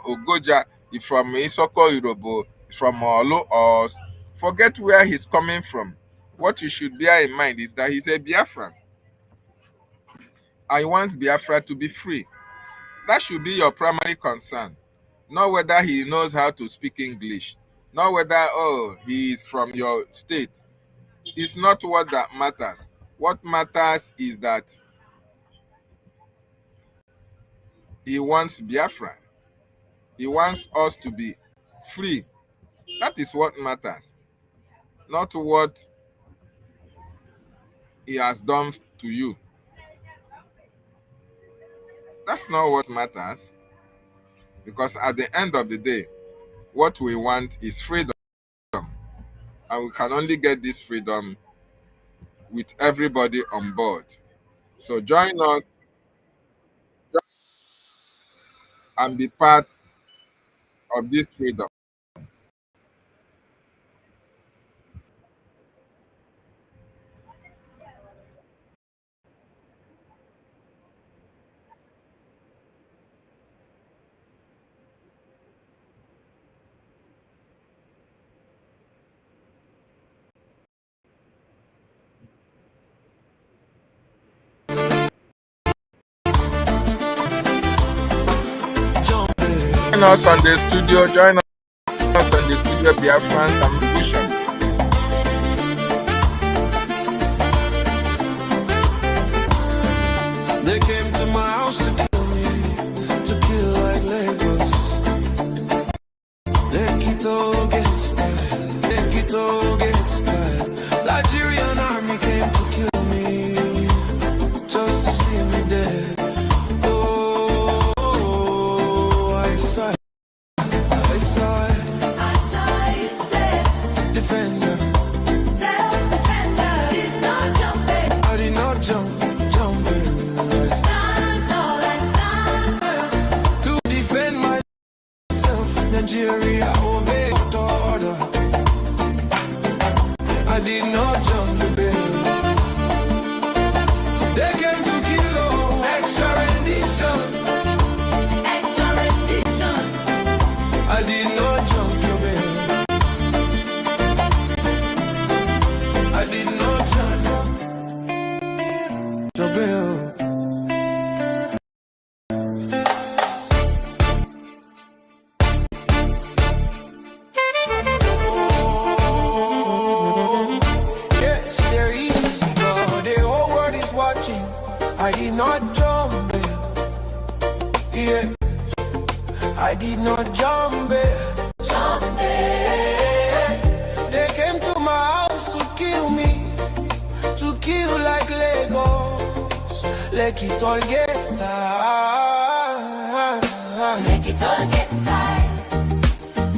Ogoja. He's from Isoko Irobo. He's from Olu. Or forget where he's coming from. What you should bear in mind is that he's a Biafran. I want Biafra to be free. That should be your primary concern. Not whether he knows how to speak English. Not whether, he is from your state. It's not what that matters. What matters is that he wants Biafra. He wants us to be free. That is what matters. Not what he has done to you. That's not what matters. Because at the end of the day, what we want is freedom. And we can only get this freedom with everybody on board. So join us and be part of this freedom. Join us on the studio. Join us on the studio, Biafrans and Musicians. They came to my house to kill me, to kill like Lagos. Lekito get style, Lekito get style. Nigerian army came to kill me, just jump the bill. They came to kill, oh, extra rendition. Extra rendition. I did not jump your bill. I did not jump the bill. I did not jump it. Yeah, I did not jump it. Jump it. They came to my house to kill me, to kill like Legos. Like it all gets tired. Like it all gets tired.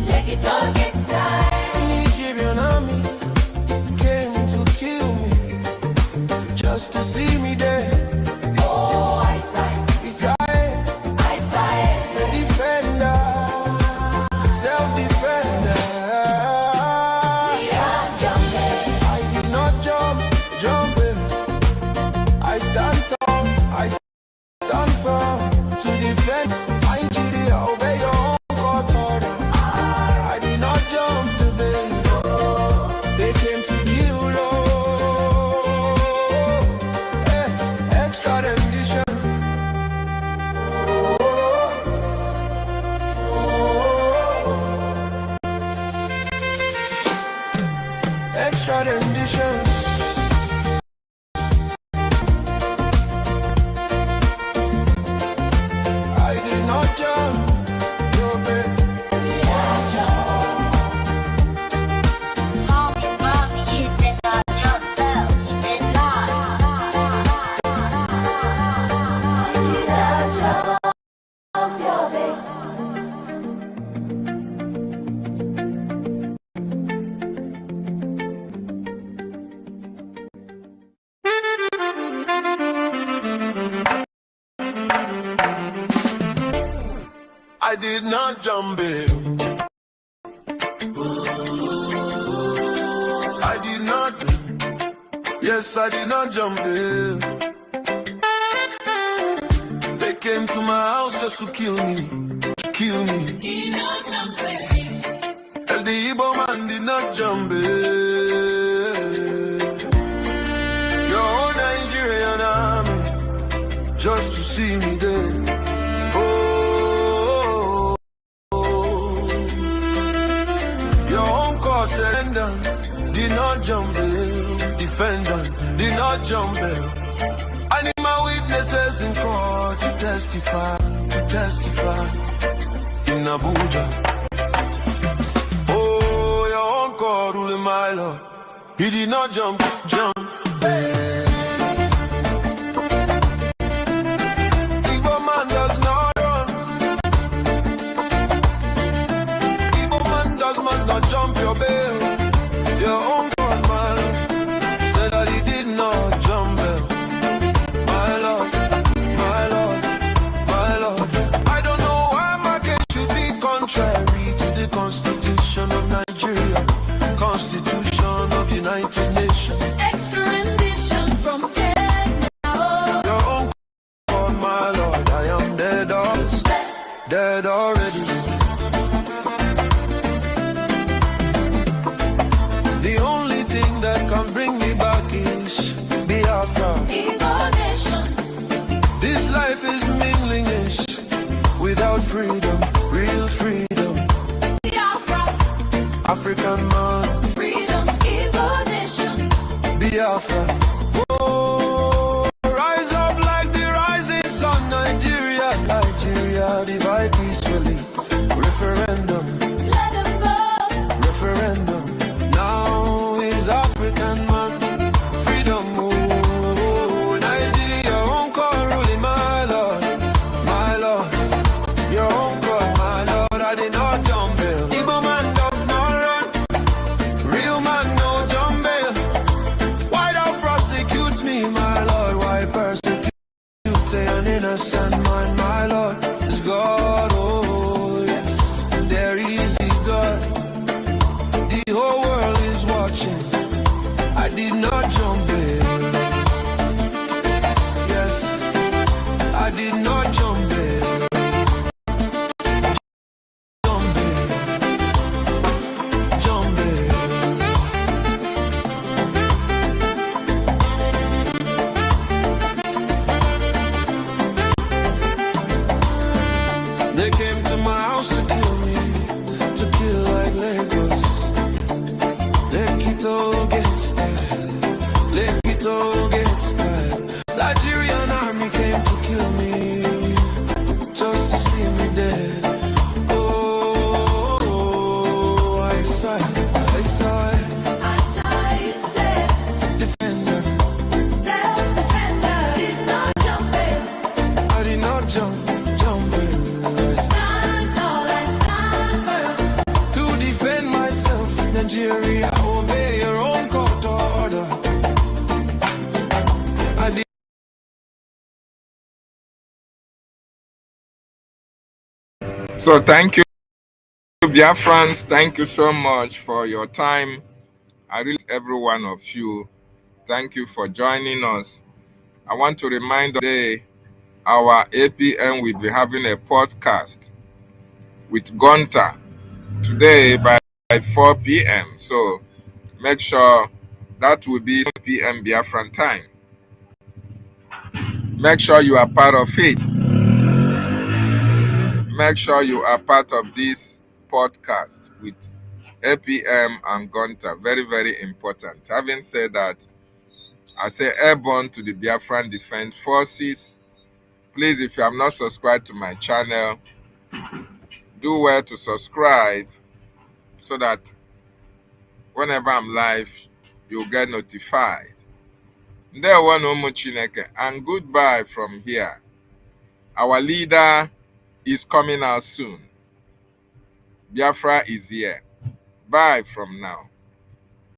Like it all gets tired. Nigerian army came to kill me, just to see me dead. I did not jump it. I did not. Yes, I did not jump it. They came to my house just to kill me. To kill me. Did not jump it. And the Igbo man did not jump it. Your own Nigerian army just to see me dead. Did not jump bail, defendant did not jump bail. I need my witnesses in court to testify in Abuja. Oh, your uncle ruling my lord, he did not jump bail. Igbo man does not run. Igbo man must not jump your bail. Your own God, my Lord, said that he did not jump bail. My Lord, my Lord, my Lord. I don't know why my case should be contrary to the Constitution of Nigeria, Constitution of United Nations. Extra rendition from Kenya. Your own God, my Lord, I am dead already. Can bring me back is Biafra. This life is meaningless without freedom, real freedom. Biafra. African man. Freedom, Igbo nation. Biafra. Oh, rise up like the rising sun, Nigeria, Nigeria, divide peacefully. Referendum. Let them go. Referendum. Now is African man, freedom, oh, Nigeria, your own call ruling, my Lord, your own call, my Lord, I did not jump bail. Igbo man does not run, real man no jump bail. Why thou prosecute me, my Lord, why persecute an innocent man, my Lord, is God, oh yes, there is a God. The whole world is watching. I did not jump bail. Yes, I did not jump bail. Jump bail. Jump bail. They came to my house to kill me, to kill like Lagos. Let it all get style. Let it all get style. Nigerian army came to kill me, just to see me dead. Oh, I saw it. You said, Defender, self-defender, did not jump in. I did not jump in. Stand tall and stand firm. To defend myself, Nigeria, obey your own court order. I did. So thank you, Biafrans. Thank you so much for your time. I really every one of you. Thank you for joining us. I want to remind you today our APM will be having a podcast with Gunter today by 4 p.m. So make sure that will be 4 p.m. Biafran time. Make sure you are part of it. Make sure you are part of this podcast with APM and Gunter. Very, very important. Having said that, I say airborne to the Biafran Defense Forces. Please, if you have not subscribed to my channel, do well to subscribe so that whenever I'm live, you'll get notified. Ndewo na ụmụ Chineke, and goodbye from here. Our leader is coming out soon. Biafra is here. Bye from now.